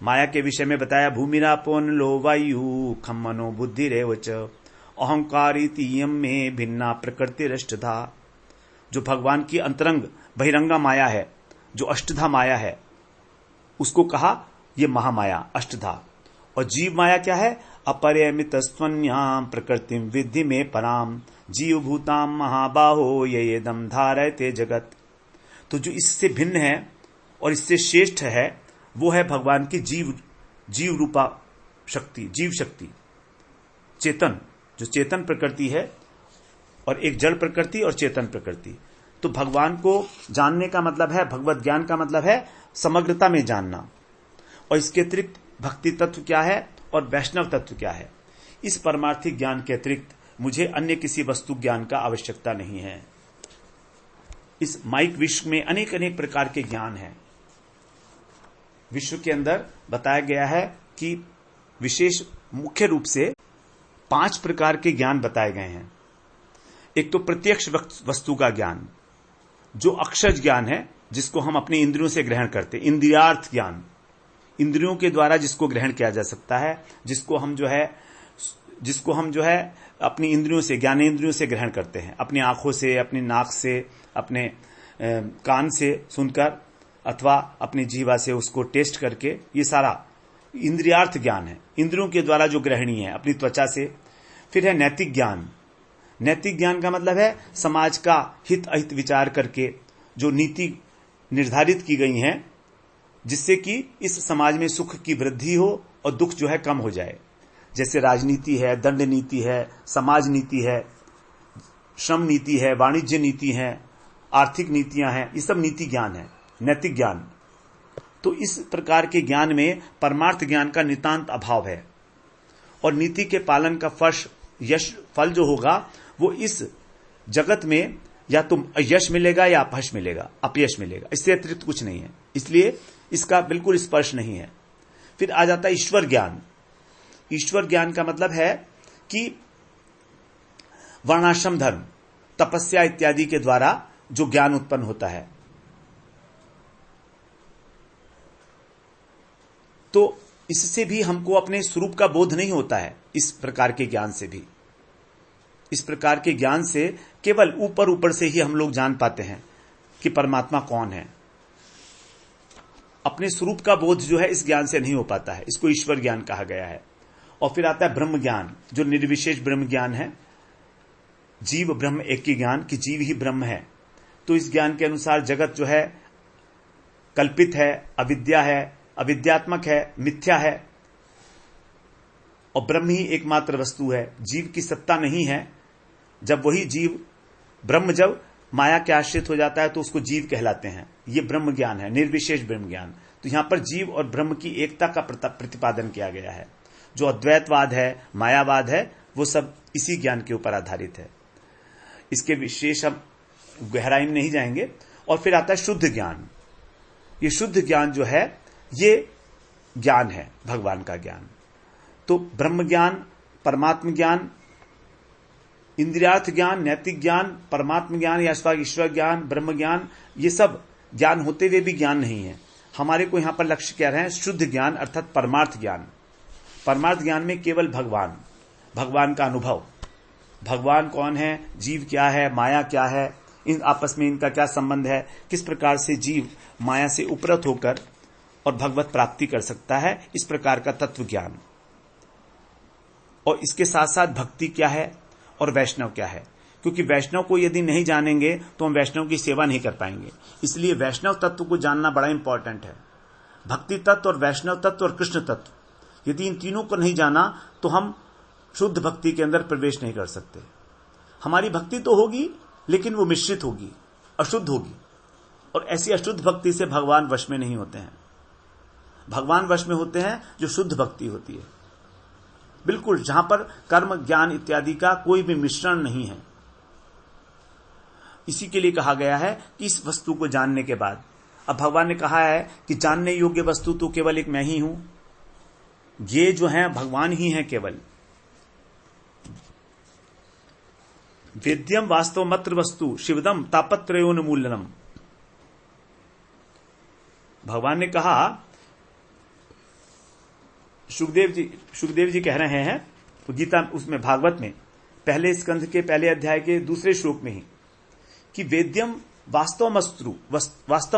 माया के विषय में बताया भूमिरापोन लो वायु खम मनो बुद्धि रेवच अहंकारितीयम में भिन्ना प्रकृति अष्टधा। जो भगवान की अंतरंग बहिरंगा माया है, जो अष्टधा माया है, उसको कहा ये महामाया अष्टधा। और जीव माया क्या है? अपरिमित स्वन्याम प्रकृति विद्धि में पराम जीव भूताम महाबाहो ये दम धारयते जगत। तो जो इससे भिन्न है और इससे श्रेष्ठ है वो है भगवान की जीव रूपा शक्ति, जीव शक्ति, चेतन, जो चेतन प्रकृति है, और एक जड़ प्रकृति और चेतन प्रकृति। तो भगवान को जानने का मतलब है, भगवत ज्ञान का मतलब है समग्रता में जानना। और इसके अतिरिक्त भक्ति तत्व क्या है और वैष्णव तत्व क्या है। इस परमार्थिक ज्ञान के अतिरिक्त मुझे अन्य किसी वस्तु ज्ञान का आवश्यकता नहीं है। इस माइक विश्व में अनेक अनेक प्रकार के ज्ञान हैं। विश्व के अंदर बताया गया है कि विशेष मुख्य रूप से 5 प्रकार के ज्ञान बताए गए हैं। एक तो प्रत्यक्ष वस्तु का ज्ञान, जो अक्षर ज्ञान है, जिसको हम अपनी इंद्रियों से ग्रहण करते, इंद्रियार्थ ज्ञान, इंद्रियों के द्वारा जिसको ग्रहण किया जा सकता है, जिसको हम जो है अपनी इंद्रियों से, ज्ञानेंद्रियों से ग्रहण करते हैं, अपनी आंखों से, अपनी नाक से, अपने कान से सुनकर अथवा अपनी जीवा से उसको टेस्ट करके, ये सारा इंद्रियार्थ ज्ञान है, इंद्रियों के द्वारा जो ग्रहणीय है, अपनी त्वचा से। फिर है नैतिक ज्ञान। नैतिक ज्ञान का मतलब है समाज का हित अहित विचार करके जो नीति निर्धारित की गई हैं, जिससे कि इस समाज में सुख की वृद्धि हो और दुख जो है कम हो जाए। जैसे राजनीति है, दंड नीति है, समाज नीति है, श्रम नीति है, वाणिज्य नीति है, आर्थिक नीतियां हैं, ये सब नीति ज्ञान है, नैतिक ज्ञान। तो इस प्रकार के ज्ञान में परमार्थ ज्ञान का नितांत अभाव है। और नीति के पालन का फल जो होगा वो इस जगत में या तो यश मिलेगा या अपयश मिलेगा, इससे अतिरिक्त कुछ नहीं है। इसलिए इसका बिल्कुल स्पर्श नहीं है। फिर आ जाता है ईश्वर ज्ञान। ईश्वर ज्ञान का मतलब है कि वर्णाश्रम धर्म, तपस्या इत्यादि के द्वारा जो ज्ञान उत्पन्न होता है, तो इससे भी हमको अपने स्वरूप का बोध नहीं होता है। इस प्रकार के ज्ञान से भी, इस प्रकार के ज्ञान से केवल ऊपर ऊपर से ही हम लोग जान पाते हैं कि परमात्मा कौन है। अपने स्वरूप का बोध जो है इस ज्ञान से नहीं हो पाता है। इसको ईश्वर ज्ञान कहा गया है। और फिर आता है ब्रह्म ज्ञान, जो निर्विशेष ब्रह्म ज्ञान है, जीव ब्रह्म एक ही ज्ञान कि जीव ही ब्रह्म है। तो इस ज्ञान के अनुसार जगत जो है कल्पित है, अविद्या है, अविद्यात्मक है, मिथ्या है, और ब्रह्म ही एकमात्र वस्तु है, जीव की सत्ता नहीं है। जब वही जीव ब्रह्म जब माया के आश्रित हो जाता है तो उसको जीव कहलाते हैं। ये ब्रह्म ज्ञान है, निर्विशेष ब्रह्म ज्ञान। तो यहां पर जीव और ब्रह्म की एकता का प्रतिपादन किया गया है। जो अद्वैतवाद है, मायावाद है, वो सब इसी ज्ञान के ऊपर आधारित है। इसके विशेष हम गहराई में नहीं जाएंगे। और फिर आता है शुद्ध ज्ञान। ये शुद्ध ज्ञान जो है ये ज्ञान है, भगवान का ज्ञान। तो ब्रह्म ज्ञान, परमात्म ज्ञान, इंद्रियार्थ ज्ञान, नैतिक ज्ञान, परमात्म ज्ञान या ईश्वर ज्ञान, ब्रह्म ज्ञान, ये सब ज्ञान होते हुए भी ज्ञान नहीं है। हमारे को यहां पर लक्ष्य क्या रहे हैं? शुद्ध ज्ञान अर्थात परमार्थ ज्ञान। परमार्थ ज्ञान में केवल भगवान का अनुभव, भगवान कौन है, जीव क्या है, माया क्या है, इन आपस में इनका क्या संबंध है, किस प्रकार से जीव माया से उपरत होकर और भगवत प्राप्ति कर सकता है, इस प्रकार का तत्व ज्ञान। और इसके साथ साथ भक्ति क्या है और वैष्णव क्या है, क्योंकि वैष्णव को यदि नहीं जानेंगे तो हम वैष्णव की सेवा नहीं कर पाएंगे। इसलिए वैष्णव तत्व को जानना बड़ा इंपॉर्टेंट है। भक्ति तत्व और वैष्णव तत्व और कृष्ण तत्व, यदि इन तीनों को नहीं जाना तो हम शुद्ध भक्ति के अंदर प्रवेश नहीं कर सकते। हमारी भक्ति तो होगी लेकिन वो मिश्रित होगी, अशुद्ध होगी, और ऐसी अशुद्ध भक्ति से भगवान वश में नहीं होते हैं। भगवान वश में होते हैं जो शुद्ध भक्ति होती है, बिल्कुल जहां पर कर्म ज्ञान इत्यादि का कोई भी मिश्रण नहीं है। इसी के लिए कहा गया है कि इस वस्तु को जानने के बाद, अब भगवान ने कहा है कि जानने योग्य वस्तु तो केवल एक मैं ही हूं, ये जो है भगवान ही है केवल। वेद्यम वास्तव मत्र वस्तु शिवदम तापत्रयोन्मूलनम। भगवान ने कहा, सुखदेव जी कह रहे हैं गीता उसमें भागवत में पहले स्कंध के पहले अध्याय के दूसरे श्लोक में ही कि वेद्यम वास्तव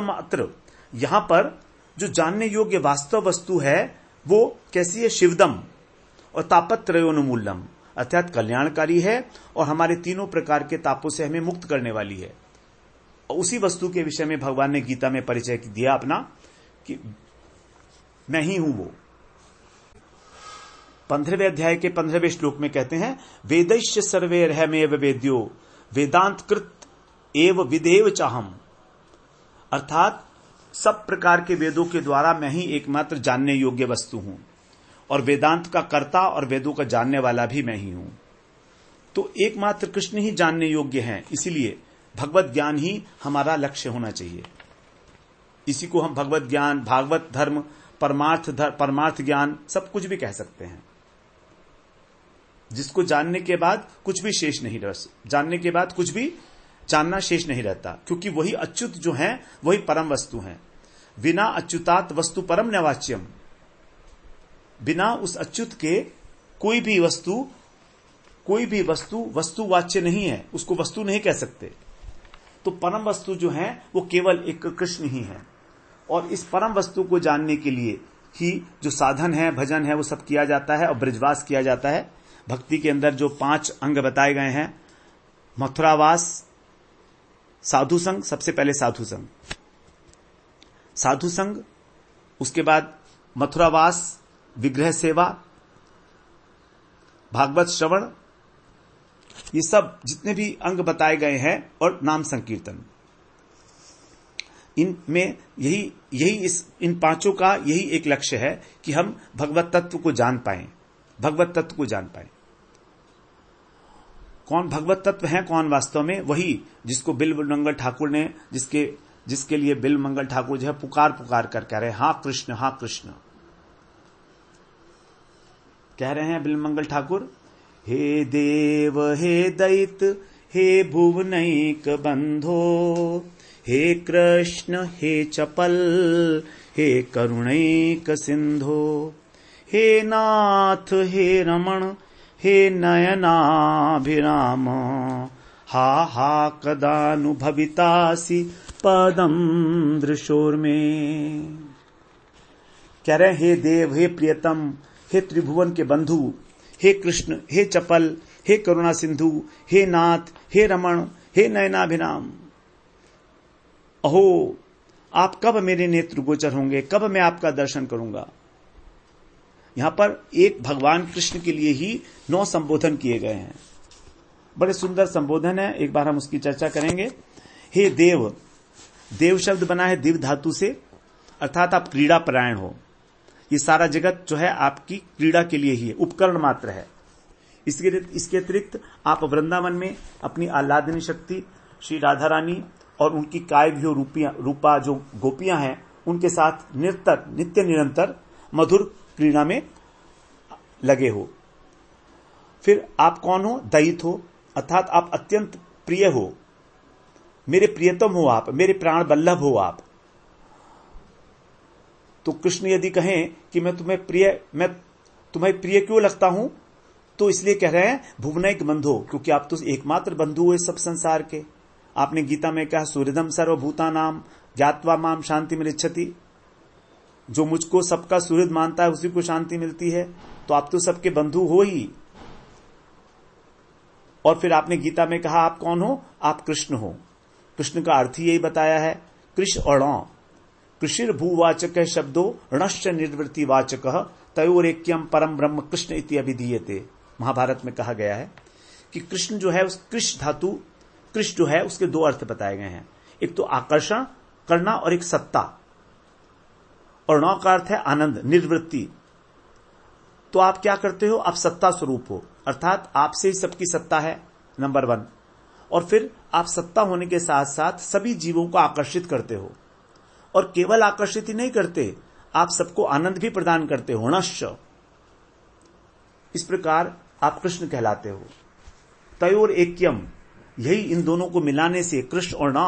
मात्र, यहां पर जो जानने योग्य वास्तव वस्तु है वो कैसी है? शिवदम और तापत्रयोन्मूलनम, अर्थात कल्याणकारी है और हमारे तीनों प्रकार के तापों से हमें मुक्त करने वाली है। और उसी वस्तु के विषय में भगवान ने गीता में परिचय दिया अपना कि मैं ही हूं वो। 15वें अध्याय के 15वें श्लोक में कहते हैं वेदैश्च सर्वैर्हमेव वेद्यो वेदांत कृत एव विदेव चाहम, अर्थात सब प्रकार के वेदों के द्वारा मैं ही एकमात्र जानने योग्य वस्तु हूं और वेदांत का कर्ता और वेदों का जानने वाला भी मैं ही हूं। तो एकमात्र कृष्ण ही जानने योग्य हैं, इसीलिए भगवत ज्ञान ही हमारा लक्ष्य होना चाहिए। इसी को हम भगवत ज्ञान, भागवत धर्म, परमार्थ ज्ञान सब कुछ भी कह सकते हैं, जिसको जानने के बाद कुछ भी शेष नहीं रहता, जानने के बाद कुछ भी जानना शेष नहीं रहता, क्योंकि वही अच्युत जो है वही परम वस्तु है। बिना अच्युतात वस्तु परम नवाच्यम, बिना उस अच्युत के कोई भी वस्तु वस्तुवाच्य नहीं है, उसको वस्तु नहीं कह सकते। तो परम वस्तु जो है वो केवल एक कृष्ण ही है, और इस परम वस्तु को जानने के लिए ही जो साधन है, भजन है, वो सब किया जाता है और ब्रजवास किया जाता है। भक्ति के अंदर जो 5 अंग बताए गए हैं, मथुरावास, साधु संग, सबसे पहले साधु संग, उसके बाद मथुरावास, विग्रह सेवा, भागवत श्रवण, ये सब जितने भी अंग बताए गए हैं, और नाम संकीर्तन, इनमें इन 5 का यही एक लक्ष्य है कि हम भगवत तत्व को जान पाएं, भगवत तत्व को जान पाएं। कौन भगवत तत्व है, कौन वास्तव में? वही जिसको बिल्व मंगल ठाकुर ने, जिसके लिए बिल्व मंगल ठाकुर जो है पुकार कर कह रहे हैं, हाँ कृष्ण, हाँ कृष्ण कह रहे हैं बिल्व मंगल ठाकुर। हे देव हे दैत हे भुवनैक बंधो, हे कृष्ण हे चपल हे करुणैक सिंधो, हे नाथ हे रमण हे नयनाभिराम, हा कदानुभवितासि पदम दृशोर में। कह रहे हे देव हे प्रियतम हे त्रिभुवन के बंधु, हे कृष्ण हे चपल हे करुणा सिंधु, हे नाथ हे रमण हे नयनाभिराम, अहो आप कब मेरे नेत्र गोचर होंगे, कब मैं आपका दर्शन करूंगा। यहां पर एक भगवान कृष्ण के लिए ही 9 संबोधन किए गए हैं, बड़े सुंदर संबोधन है, एक बार हम उसकी चर्चा करेंगे। हे देव, देव शब्द बना है दिव धातु से, अर्थात आप क्रीड़ा परायण हो। ये सारा जगत जो है आपकी क्रीड़ा के लिए ही है, उपकरण मात्र है। इसके अतिरिक्त आप वृंदावन में अपनी आह्लादनी शक्ति श्री राधा रानी और उनकी कायव्यो रूपा जो गोपियां हैं उनके साथ नित्य निरंतर मधुर क्रीड़ा में लगे हो। फिर आप कौन हो? दैत हो, अर्थात आप अत्यंत प्रिय हो, मेरे प्रियतम हो आप, मेरे प्राण बल्लभ हो आप। तो कृष्ण यदि कहें कि मैं तुम्हें प्रिय क्यों लगता हूं, तो इसलिए कह रहे हैं भुवनैक बंधो, क्योंकि आप तो एकमात्र बंधु हो इस सब संसार के। आपने गीता में कहा सुहृदम सर्वभूतानाम ज्ञात्वा माम शांति मृच्छति, जो मुझको सबका सुहृद मानता है उसी को शांति मिलती है। तो आप तो सबके बंधु हो ही। और फिर आपने गीता में कहा आप कौन हो? आप कृष्ण हो। कृष्ण का अर्थ ही यही बताया है, कृष्ण और कृषिर भूवाचक शब्दो णश्च निर्वृत्ति वाचक तयोरेक्यम परम ब्रह्म कृष्ण इति अभिधीयते। महाभारत में कहा गया है कि कृष्ण जो है, उस कृष्ण धातु, कृष्ण जो है उसके दो अर्थ बताए गए हैं, एक तो आकर्षण करना और एक सत्ता, और नौ का अर्थ है आनंद, निर्वृत्ति। तो आप क्या करते हो? आप सत्ता स्वरूप हो, अर्थात आपसे ही सबकी सत्ता है, नंबर 1। और फिर आप सत्ता होने के साथ साथ सभी जीवों को आकर्षित करते हो, और केवल आकर्षित ही नहीं करते, आप सबको आनंद भी प्रदान करते हो, नश्च। इस प्रकार आप कृष्ण कहलाते हो। तयोर ऐक्यम, यही इन दोनों को मिलाने से कृष्ण और ना,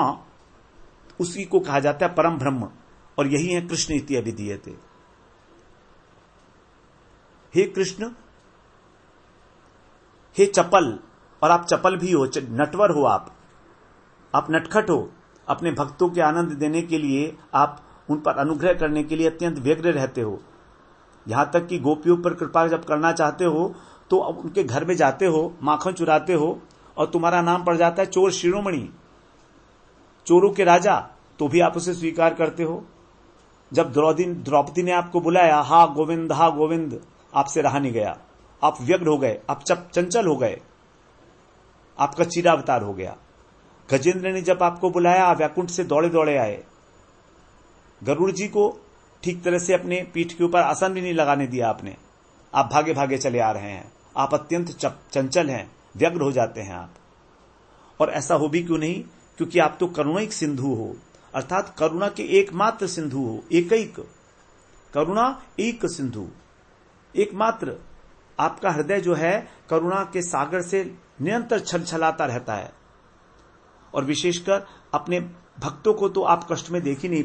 उसी को कहा जाता है परम ब्रह्म, और यही है कृष्ण इति अभिधीयते। हे कृष्ण, हे चपल, और आप चपल भी हो, नटवर हो, आप नटखट हो। अपने भक्तों के आनंद देने के लिए, आप उन पर अनुग्रह करने के लिए अत्यंत व्यग्र रहते हो। यहां तक कि गोपियों पर कृपा जब करना चाहते हो तो उनके घर में जाते हो, माखन चुराते हो, और तुम्हारा नाम पड़ जाता है चोर शिरोमणि, चोरों के राजा, तो भी आप उसे स्वीकार करते हो। जब द्रौपदी ने आपको बुलाया, हा गोविंद, आपसे रहा नहीं गया, आप व्यग्र हो गए, आप चंचल हो गए, आपका चीरावतार हो गया। गजेंद्र ने जब आपको बुलाया, वैकुंठ से दौड़े दौड़े आए। गरुड़ जी को ठीक तरह से अपने पीठ के ऊपर आसन भी नहीं लगाने दिया आपने, आप भागे भागे चले आ रहे हैं। आप अत्यंत चंचल हैं, व्यग्र हो जाते हैं आप। और ऐसा हो भी क्यों नहीं? क्योंकि आप तो करुणिक सिंधु हो, अर्थात करुणा के एकमात्र सिंधु हो, एकैक करुणा, एक सिंधु, एकमात्र। आपका हृदय जो है करुणा के सागर से निरंतर छलछलाता रहता है, और विशेषकर अपने भक्तों को तो आप कष्ट में देख ही नहीं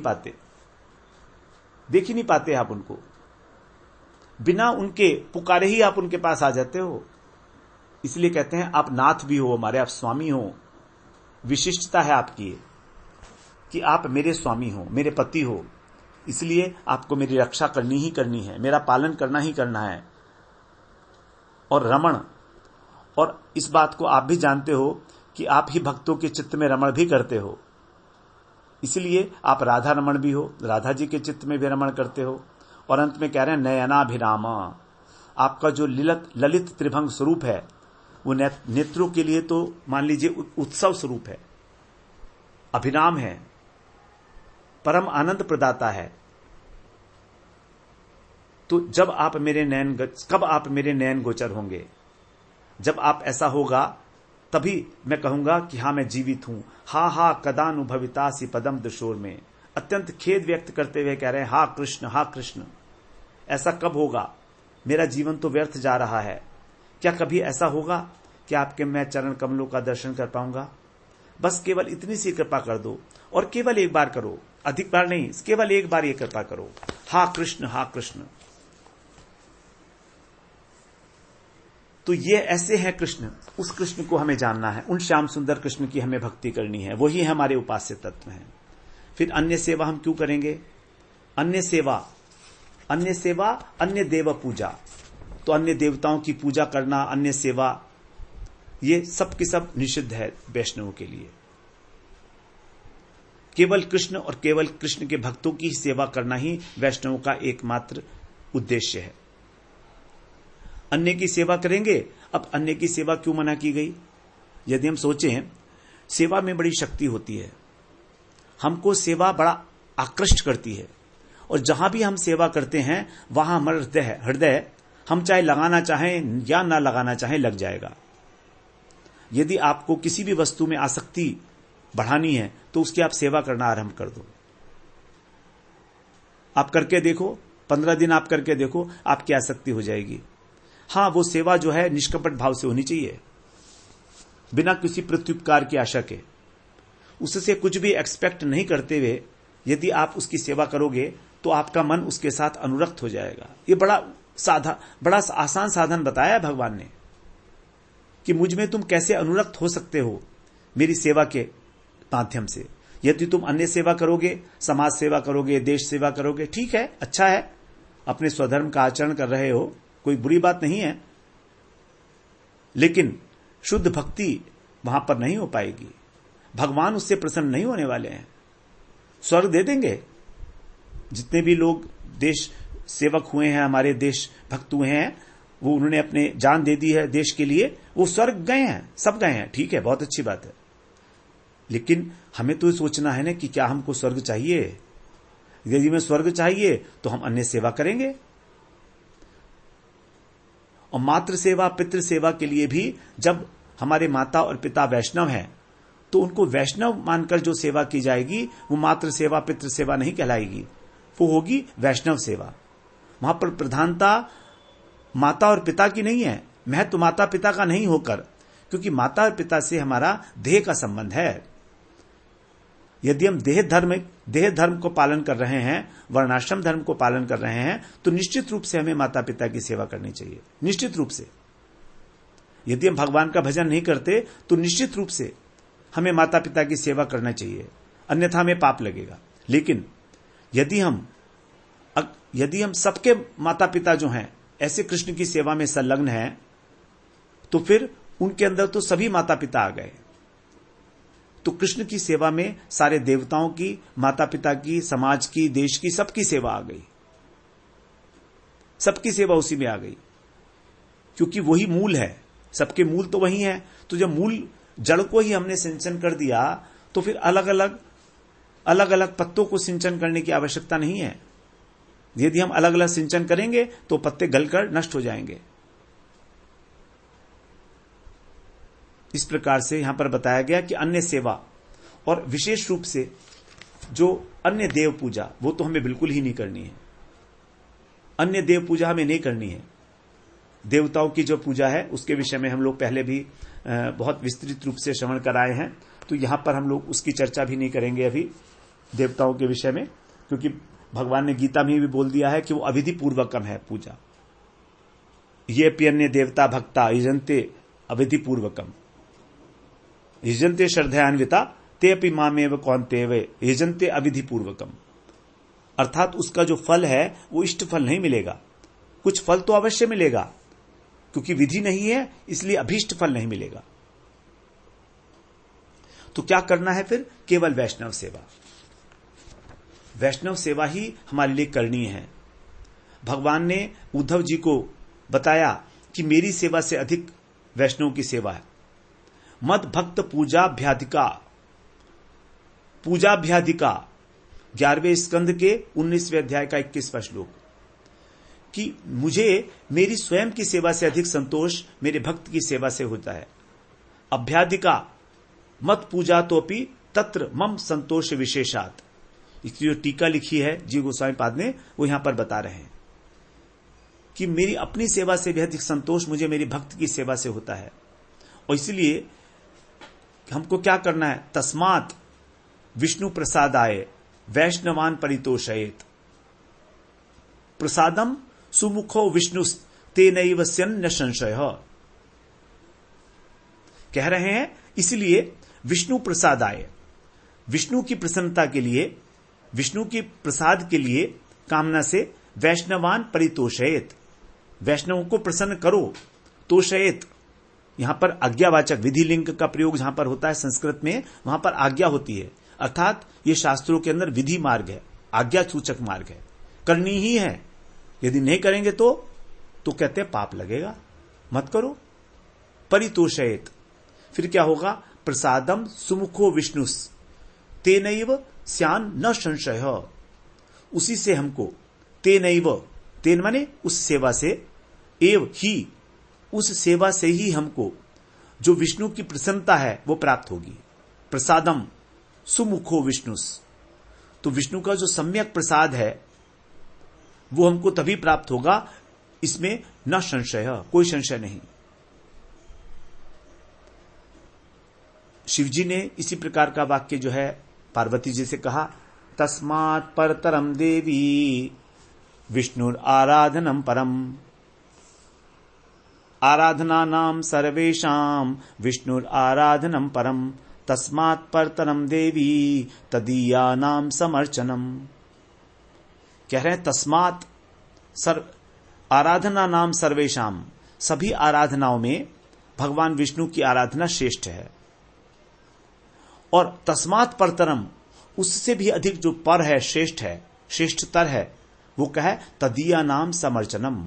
पाते आप उनको। बिना उनके पुकारे ही आप उनके पास आ जाते हो। इसलिए कहते हैं आप नाथ भी हो हमारे, आप स्वामी हो। विशिष्टता है आपकी कि आप मेरे स्वामी हो, मेरे पति हो, इसलिए आपको मेरी रक्षा करनी ही करनी है, मेरा पालन करना ही करना है। और रमण, और इस बात को आप भी जानते हो कि आप ही भक्तों के चित्त में रमण भी करते हो, इसलिए आप राधा रमण भी हो, राधा जी के चित्त में भी रमण करते हो। और अंत में कह रहे हैं नयनाभिराम, आपका जो ललित त्रिभंग स्वरूप है वो नेत्रों के लिए तो मान लीजिए उत्सव स्वरूप है, अभिराम है, परम आनंद प्रदाता है। तो जब आप मेरे कब आप मेरे नयन गोचर होंगे? जब आप ऐसा होगा तभी मैं कहूंगा कि हां मैं जीवित हूं। हा कदानुभवितासी पदम दुशोर में अत्यंत खेद व्यक्त करते हुए कह रहे हैं हा कृष्ण। ऐसा कब होगा? मेरा जीवन तो व्यर्थ जा रहा है। क्या कभी ऐसा होगा कि आपके मैं चरण कमलों का दर्शन कर पाऊंगा? बस केवल इतनी सी कृपा कर दो, और केवल एक बार करो, अधिक बार नहीं, केवल एक बार ये कृपा करो, हा कृष्ण। तो ये ऐसे हैं कृष्ण। उस कृष्ण को हमें जानना है, उन श्याम सुंदर कृष्ण की हमें भक्ति करनी है, वही हमारे उपास्य तत्व हैं। फिर अन्य सेवा हम क्यों करेंगे? अन्य सेवा अन्य देव पूजा, तो अन्य देवताओं की पूजा करना, अन्य सेवा, ये सब की सब निषिद्ध है वैष्णवों के लिए। केवल कृष्ण और केवल कृष्ण के भक्तों की सेवा करना ही वैष्णवों का एकमात्र उद्देश्य है। अन्य की सेवा करेंगे। अब अन्य की सेवा क्यों मना की गई? यदि हम सोचें, सेवा में बड़ी शक्ति होती है, हमको सेवा बड़ा आकृष्ट करती है, और जहां भी हम सेवा करते हैं वहां हमारा हृदय हम चाहे लगाना चाहें या ना लगाना चाहें लग जाएगा। यदि आपको किसी भी वस्तु में आसक्ति बढ़ानी है तो उसकी आप सेवा करना आरंभ कर दो। आप करके देखो, 15 दिन आप करके देखो, आपकी आसक्ति हो जाएगी। हां, वो सेवा जो है निष्कपट भाव से होनी चाहिए, बिना किसी प्रत्युपकार की आशा के, उससे कुछ भी एक्सपेक्ट नहीं करते हुए यदि आप उसकी सेवा करोगे तो आपका मन उसके साथ अनुरक्त हो जाएगा। ये बड़ा आसान साधन बताया है भगवान ने कि मुझ में तुम कैसे अनुरक्त हो सकते हो मेरी सेवा के माध्यम से। यदि तुम अन्य सेवा करोगे, समाज सेवा करोगे, देश सेवा करोगे, ठीक है, अच्छा है, अपने स्वधर्म का आचरण कर रहे हो, कोई बुरी बात नहीं है, लेकिन शुद्ध भक्ति वहां पर नहीं हो पाएगी। भगवान उससे प्रसन्न नहीं होने वाले हैं। स्वर्ग दे देंगे जितने भी लोग देश सेवक हुए हैं, हमारे देश भक्त हुए हैं, वो उन्होंने अपने जान दे दी है देश के लिए, वो स्वर्ग गए हैं, सब गए हैं, ठीक है, बहुत अच्छी बात है। लेकिन हमें तो सोचना है ना कि क्या हमको स्वर्ग चाहिए। यदि हमें स्वर्ग चाहिए तो हम अन्य सेवा करेंगे। और मातृ सेवा पितृ सेवा के लिए भी जब हमारे माता और पिता वैष्णव हैं तो उनको वैष्णव मानकर जो सेवा की जाएगी वो मातृ सेवा पितृ सेवा नहीं कहलाएगी, वो होगी वैष्णव सेवा। वहां पर प्रधानता माता और पिता की नहीं है, महत्व माता पिता का नहीं होकर, क्योंकि माता और पिता से हमारा देह का संबंध है। यदि हम देह धर्म को पालन कर रहे हैं, वर्णाश्रम धर्म को पालन कर रहे हैं, तो निश्चित रूप से हमें माता पिता की सेवा करनी चाहिए, निश्चित रूप से। यदि हम भगवान का भजन नहीं करते तो निश्चित रूप से हमें माता पिता की सेवा करना चाहिए, अन्यथा हमें पाप लगेगा। लेकिन यदि हम सबके माता पिता जो हैं ऐसे कृष्ण की सेवा में संलग्न हैं, तो फिर उनके अंदर तो सभी माता पिता आ गए। तो कृष्ण की सेवा में सारे देवताओं की, माता पिता की, समाज की, देश की, सबकी सेवा आ गई, सबकी सेवा उसी में आ गई, क्योंकि वही मूल है, सबके मूल तो वही है। तो जब मूल जड़ को ही हमने सिंचन कर दिया तो फिर अलग अलग पत्तों को सिंचन करने की आवश्यकता नहीं है। यदि हम अलग अलग सिंचन करेंगे तो पत्ते गलकर नष्ट हो जाएंगे। इस प्रकार से यहां पर बताया गया कि अन्य सेवा और विशेष रूप से जो अन्य देव पूजा, वो तो हमें बिल्कुल ही नहीं करनी है। अन्य देव पूजा हमें नहीं करनी है। देवताओं की जो पूजा है उसके विषय में हम लोग पहले भी बहुत विस्तृत रूप से श्रवण कराए हैं, तो यहां पर हम लोग उसकी चर्चा भी नहीं करेंगे अभी देवताओं के विषय में, क्योंकि भगवान ने गीता में भी बोल दिया है कि वो अविधि पूर्वकम है पूजा। ये अन्य देवता भक्ता यजन्ते अविधि पूर्वकम यजन्ते श्रद्धयान्विता ते अपि मामेव कौन्तेव यजन्ते अविधि पूर्वकम। अर्थात उसका जो फल है वो इष्ट फल नहीं मिलेगा, कुछ फल तो अवश्य मिलेगा, क्योंकि विधि नहीं है इसलिए अभीष्ट फल नहीं मिलेगा। तो क्या करना है फिर? केवल वैष्णव सेवा। वैष्णव सेवा ही हमारे लिए करनी है। भगवान ने उद्धव जी को बताया कि मेरी सेवा से अधिक वैष्णव की सेवा है। मद भक्त पूजाभ्याधिका 11वें स्कंद के 19वें अध्याय का 21वां श्लोक, कि मुझे मेरी स्वयं की सेवा से अधिक संतोष मेरे भक्त की सेवा से होता है। अभ्याधिका मत पूजा तोपि तत्र मम संतोष विशेषात। इसकी जो टीका लिखी है जी गोस्वामी पाद ने, वो यहां पर बता रहे हैं कि मेरी अपनी सेवा से भी अधिक संतोष मुझे मेरी भक्त की सेवा से होता है। और इसलिए हमको क्या करना है? तस्मात् विष्णु प्रसादाय वैष्णवान परितोषयेत। प्रसादम सुमुखो विष्णु तेनैव स्यन्न संशय। कह रहे हैं इसलिए विष्णु प्रसादाय, विष्णु की प्रसन्नता के लिए, विष्णु की प्रसाद के लिए कामना से वैष्णवान परितोषयेत, वैष्णवों को प्रसन्न करो। तोषयेत यहां पर आज्ञावाचक विधि लिंग का प्रयोग जहां पर होता है संस्कृत में, वहां पर आज्ञा होती है, अर्थात ये शास्त्रों के अंदर विधि मार्ग है, आज्ञा सूचक मार्ग है, करनी ही है। यदि नहीं करेंगे तो कहते हैं पाप लगेगा, मत करो। परितोषयेत, फिर क्या होगा? प्रसादम सुमुखो विष्णुस तेनैव स्यान न संशय। उसी से हमको तेनैव, तेन माने उस सेवा से, एव ही, उस सेवा से ही हमको जो विष्णु की प्रसन्नता है वो प्राप्त होगी। प्रसादम सुमुखो विष्णुस, तो विष्णु का जो सम्यक प्रसाद है वो हमको तभी प्राप्त होगा, इसमें न संशय, कोई संशय नहीं। शिवजी ने इसी प्रकार का वाक्य जो है पार्वती जी से कहा, तस्मात् परतरम देवी विष्णुर आराधनम परम। आराधना नाम सर्वेषाम विष्णुर आराधनम परम, तस्मात् परतरम देवी तदीया नाम समर्चनम। कह रहे हैं तस्मात् आराधना नाम सर्वेषाम, सभी आराधनाओं में भगवान विष्णु की आराधना श्रेष्ठ है। और तस्मात् परतरम, उससे भी अधिक जो पर है, श्रेष्ठ है, श्रेष्ठतर है, वो कहे तदीया नाम समर्चनम,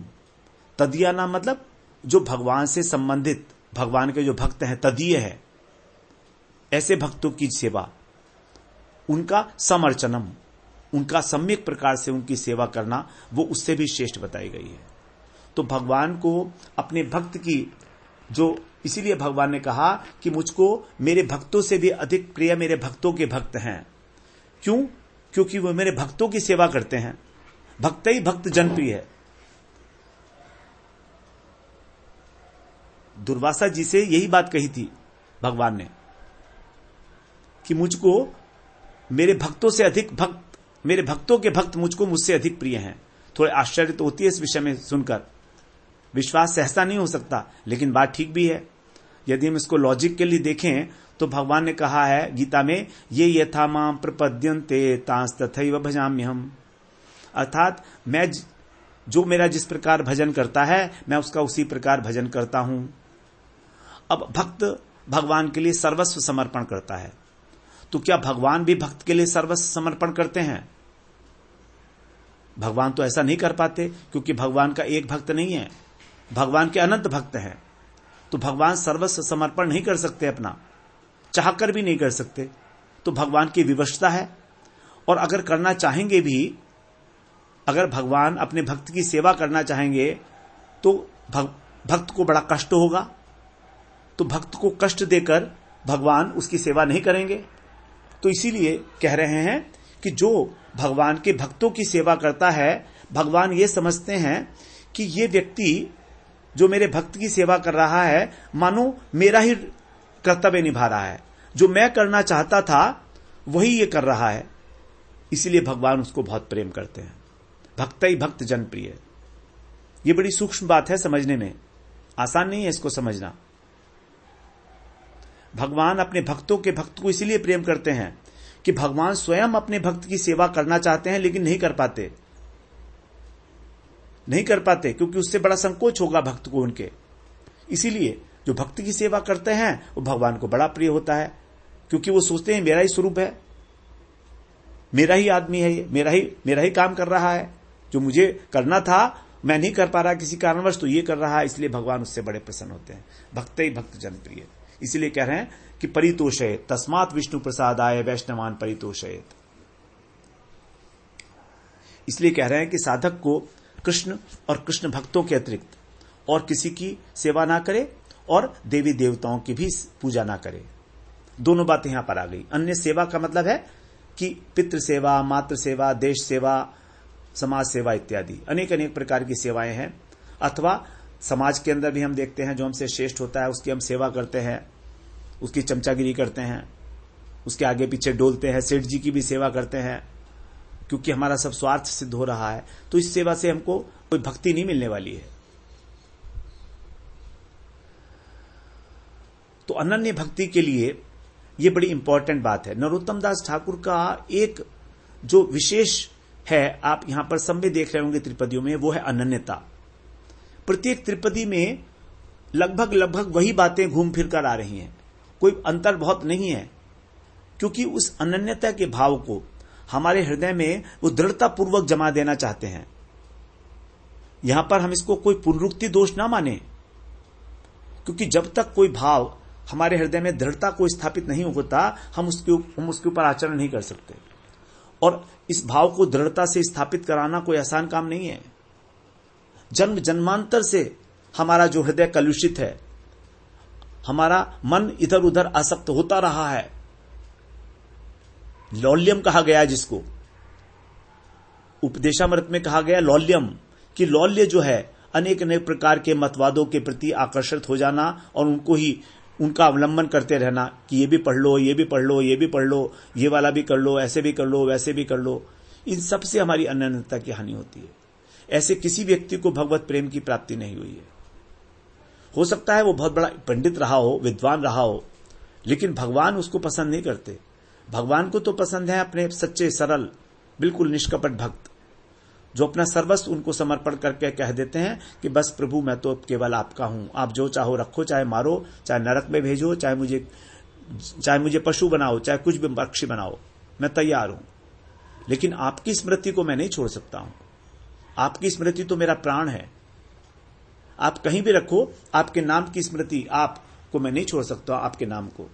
तदीय नाम मतलब जो भगवान से संबंधित, भगवान के जो भक्त हैं तदीय है, ऐसे भक्तों की सेवा, उनका समर्चनम, उनका सम्यक प्रकार से उनकी सेवा करना, वो उससे भी श्रेष्ठ बताई गई है। तो भगवान को अपने भक्त की जो, इसीलिए भगवान ने कहा कि मुझको मेरे भक्तों से भी अधिक प्रिय मेरे भक्तों के भक्त हैं। क्यों? क्योंकि वो मेरे भक्तों की सेवा करते हैं। भक्त ही भक्त जनप्रिय है। दुर्वासा जी से यही बात कही थी भगवान ने कि मुझको मेरे भक्तों से अधिक भक्त, मेरे भक्तों के भक्त मुझको मुझसे अधिक प्रिय हैं। थोड़े आश्चर्य तो होती है इस विषय में सुनकर, विश्वास सहसा नहीं हो सकता, लेकिन बात ठीक भी है। यदि हम इसको लॉजिक के लिए देखें तो भगवान ने कहा है गीता में, ये यथा मां प्रपद्यन्ते तांस तथैव भजाम्यहम्, अर्थात मैं जो मेरा जिस प्रकार भजन करता है मैं उसका उसी प्रकार भजन करता हूं। अब भक्त भगवान के लिए सर्वस्व समर्पण करता है, तो क्या भगवान भी भक्त के लिए सर्वस्व समर्पण करते हैं? भगवान तो ऐसा नहीं कर पाते, क्योंकि भगवान का एक भक्त नहीं है, भगवान के अनंत भक्त हैं। तो भगवान सर्वस्व समर्पण नहीं कर सकते, अपना चाहकर भी नहीं कर सकते। तो भगवान की विवशता है। और अगर करना चाहेंगे भी, अगर भगवान अपने भक्त की सेवा करना चाहेंगे तो भक्त को बड़ा कष्ट होगा, तो भक्त को कष्ट देकर भगवान उसकी सेवा नहीं करेंगे। तो इसीलिए कह रहे हैं कि जो भगवान के भक्तों की सेवा करता है, भगवान ये समझते हैं कि ये व्यक्ति जो मेरे भक्त की सेवा कर रहा है मानो मेरा ही कर्तव्य निभा रहा है, जो मैं करना चाहता था वही ये कर रहा है। इसलिए भगवान उसको बहुत प्रेम करते हैं। भक्त ही भक्त जनप्रिय। ये बड़ी सूक्ष्म बात है, समझने में आसान नहीं है इसको समझना। भगवान अपने भक्तों के भक्त को इसलिए प्रेम करते हैं कि भगवान स्वयं अपने भक्त की सेवा करना चाहते हैं, लेकिन नहीं कर पाते क्योंकि उससे बड़ा संकोच होगा भक्त को उनके। इसीलिए जो भक्त की सेवा करते हैं वो भगवान को बड़ा प्रिय होता है, क्योंकि वो सोचते हैं मेरा ही स्वरूप है, मेरा ही आदमी है, ये मेरा ही काम कर रहा है, जो मुझे करना था मैं नहीं कर पा रहा किसी कारणवश, तो ये कर रहा है। इसलिए भगवान उससे बड़े प्रसन्न होते हैं। भक्त ही भक्त जनप्रिय। इसीलिए कह रहे हैं कि परितोषयेत, तस्मात् विष्णु प्रसादाय वैष्णवान परितोषयेत। इसलिए कह रहे हैं कि साधक को कृष्ण और कृष्ण भक्तों के अतिरिक्त और किसी की सेवा ना करे और देवी देवताओं की भी पूजा ना करे। दोनों बातें यहां पर आ गई। अन्य सेवा का मतलब है कि पितृ सेवा, मातृ सेवा, देश सेवा, समाज सेवा इत्यादि अनेक अनेक प्रकार की सेवाएं हैं। अथवा समाज के अंदर भी हम देखते हैं जो हमसे श्रेष्ठ होता है उसकी हम सेवा करते हैं, उसकी चमचागिरी करते हैं, उसके आगे पीछे डोलते हैं, सेठ जी की भी सेवा करते हैं, क्योंकि हमारा सब स्वार्थ सिद्ध हो रहा है। तो इस सेवा से हमको कोई भक्ति नहीं मिलने वाली है। तो अनन्य भक्ति के लिए यह बड़ी इंपॉर्टेंट बात है। नरोत्तम दास ठाकुर का एक जो विशेष है, आप यहां पर सब में देख रहे होंगे त्रिपदियों में, वो है अनन्यता। प्रत्येक त्रिपदी में लगभग वही बातें घूम फिर कर आ रही हैं, कोई अंतर बहुत नहीं है, क्योंकि उस अनन्यता के भाव को हमारे हृदय में वो दृढ़ता पूर्वक जमा देना चाहते हैं। यहां पर हम इसको कोई पुनरुक्ति दोष ना माने, क्योंकि जब तक कोई भाव हमारे हृदय में दृढ़ता को स्थापित नहीं होता हम उसके ऊपर आचरण नहीं कर सकते। और इस भाव को दृढ़ता से स्थापित कराना कोई आसान काम नहीं है। जन्म जन्मांतर से हमारा जो हृदय कलुषित है, हमारा मन इधर उधर आसक्त होता रहा है, लौल्यम कहा गया जिसको उपदेशामृत में कहा गया लौल्यम, कि लौल्य जो है अनेक अनेक प्रकार के मतवादों के प्रति आकर्षित हो जाना और उनको ही उनका अवलंबन करते रहना कि ये भी पढ़ लो, ये भी पढ़ लो, ये भी पढ़ लो, ये वाला भी कर लो, ऐसे भी कर लो, वैसे भी कर लो। इन सब से हमारी अनन्यता की हानि होती है। ऐसे किसी व्यक्ति को भगवत प्रेम की प्राप्ति नहीं हुई है। हो सकता है वो बहुत बड़ा पंडित रहा हो, विद्वान रहा हो, लेकिन भगवान उसको पसंद नहीं करते। भगवान को तो पसंद है अपने सच्चे सरल बिल्कुल निष्कपट भक्त, जो अपना सर्वस्व उनको समर्पण करके कह देते हैं कि बस प्रभु मैं तो केवल आपका हूं, आप जो चाहो रखो, चाहे मारो, चाहे नरक में भेजो, चाहे मुझे पशु बनाओ, चाहे कुछ भी पक्षी बनाओ, मैं तैयार हूं, लेकिन आपकी स्मृति को मैं नहीं छोड़ सकता हूं। आपकी स्मृति तो मेरा प्राण है। आप कहीं भी रखो, आपके नाम की स्मृति आपको मैं नहीं छोड़ सकता, आपके नाम को।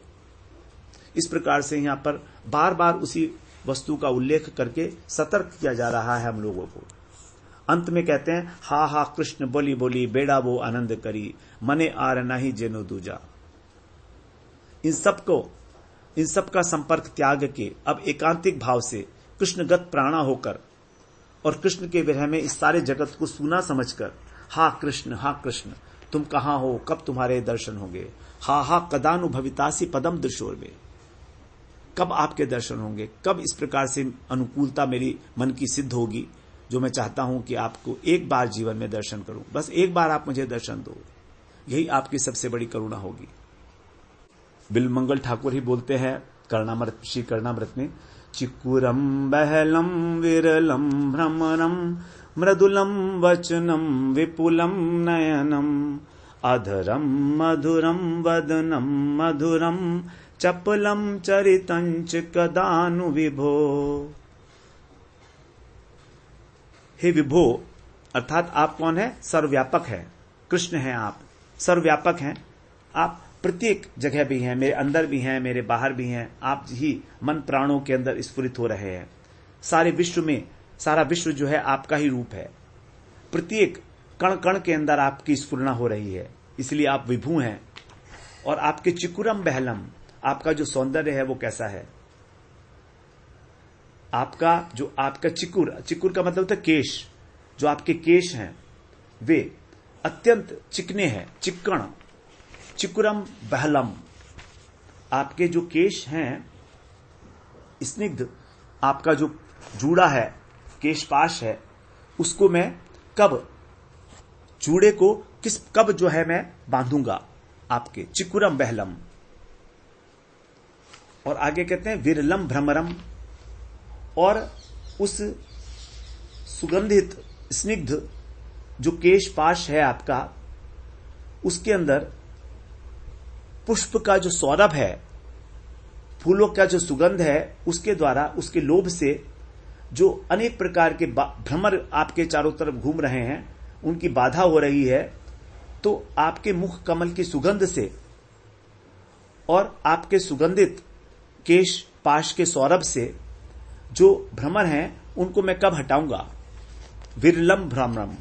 इस प्रकार से यहां पर बार बार उसी वस्तु का उल्लेख करके सतर्क किया जा रहा है हम लोगों को। अंत में कहते हैं, हा हा कृष्ण बोली बोली बेड़ा वो आनंद करी, मने आर नहीं जेनो दूजा। इन सब का संपर्क त्याग के अब एकांतिक भाव से कृष्णगत प्राणा होकर और कृष्ण के विरह में इस सारे जगत को सूना समझकर, हा कृष्ण तुम कहां हो, कब तुम्हारे दर्शन होंगे। हा कदानुभवितासी पदम दृशोर में, कब आपके दर्शन होंगे, कब इस प्रकार से अनुकूलता मेरी मन की सिद्ध होगी जो मैं चाहता हूं कि आपको एक बार जीवन में दर्शन करूं, बस एक बार आप मुझे दर्शन दो, यही आपकी सबसे बड़ी करुणा होगी। बिलमंगल ठाकुर ही बोलते हैं श्री कर्णामृत में, चिकुरम बहलम विरलम भ्रमरम मृदुलम वचनम विपुलम नयनम अधरम मधुरम वदनम मधुरम चपलम चरितंच कदानु विभो। हे विभो, अर्थात आप कौन है? सर्वव्यापक है, कृष्ण हैं आप, सर्वव्यापक हैं आप, प्रत्येक जगह भी हैं, मेरे अंदर भी हैं, मेरे बाहर भी हैं, आप ही मन प्राणों के अंदर स्फुरित हो रहे हैं। सारे विश्व में, सारा विश्व जो है आपका ही रूप है, प्रत्येक कण कण के अंदर आपकी स्फुरना हो रही है, इसलिए आप विभू हैं। और आपके चिकुरम बहलम, आपका जो सौंदर्य है वो कैसा है? आपका चिकुर का मतलब होता है केश, जो आपके केश हैं वे अत्यंत चिकने हैं, चिक्कण, चिकुरम बहलम, आपके जो केश हैं स्निग्ध, आपका जो जूड़ा है, केशपाश है, उसको मैं जूड़े को कब जो है मैं बांधूंगा, आपके चिकुरम बहलम। और आगे कहते हैं विरलम भ्रमरम, और उस सुगंधित स्निग्ध जो केशपाश है आपका, उसके अंदर पुष्प का जो सौरभ है, फूलों का जो सुगंध है, उसके द्वारा, उसके लोभ से जो अनेक प्रकार के भ्रमर आपके चारों तरफ घूम रहे हैं, उनकी बाधा हो रही है। तो आपके मुख कमल की सुगंध से और आपके सुगंधित केश पाश के सौरभ से जो भ्रमर हैं उनको मैं कब हटाऊंगा। विरलम भ्रमरम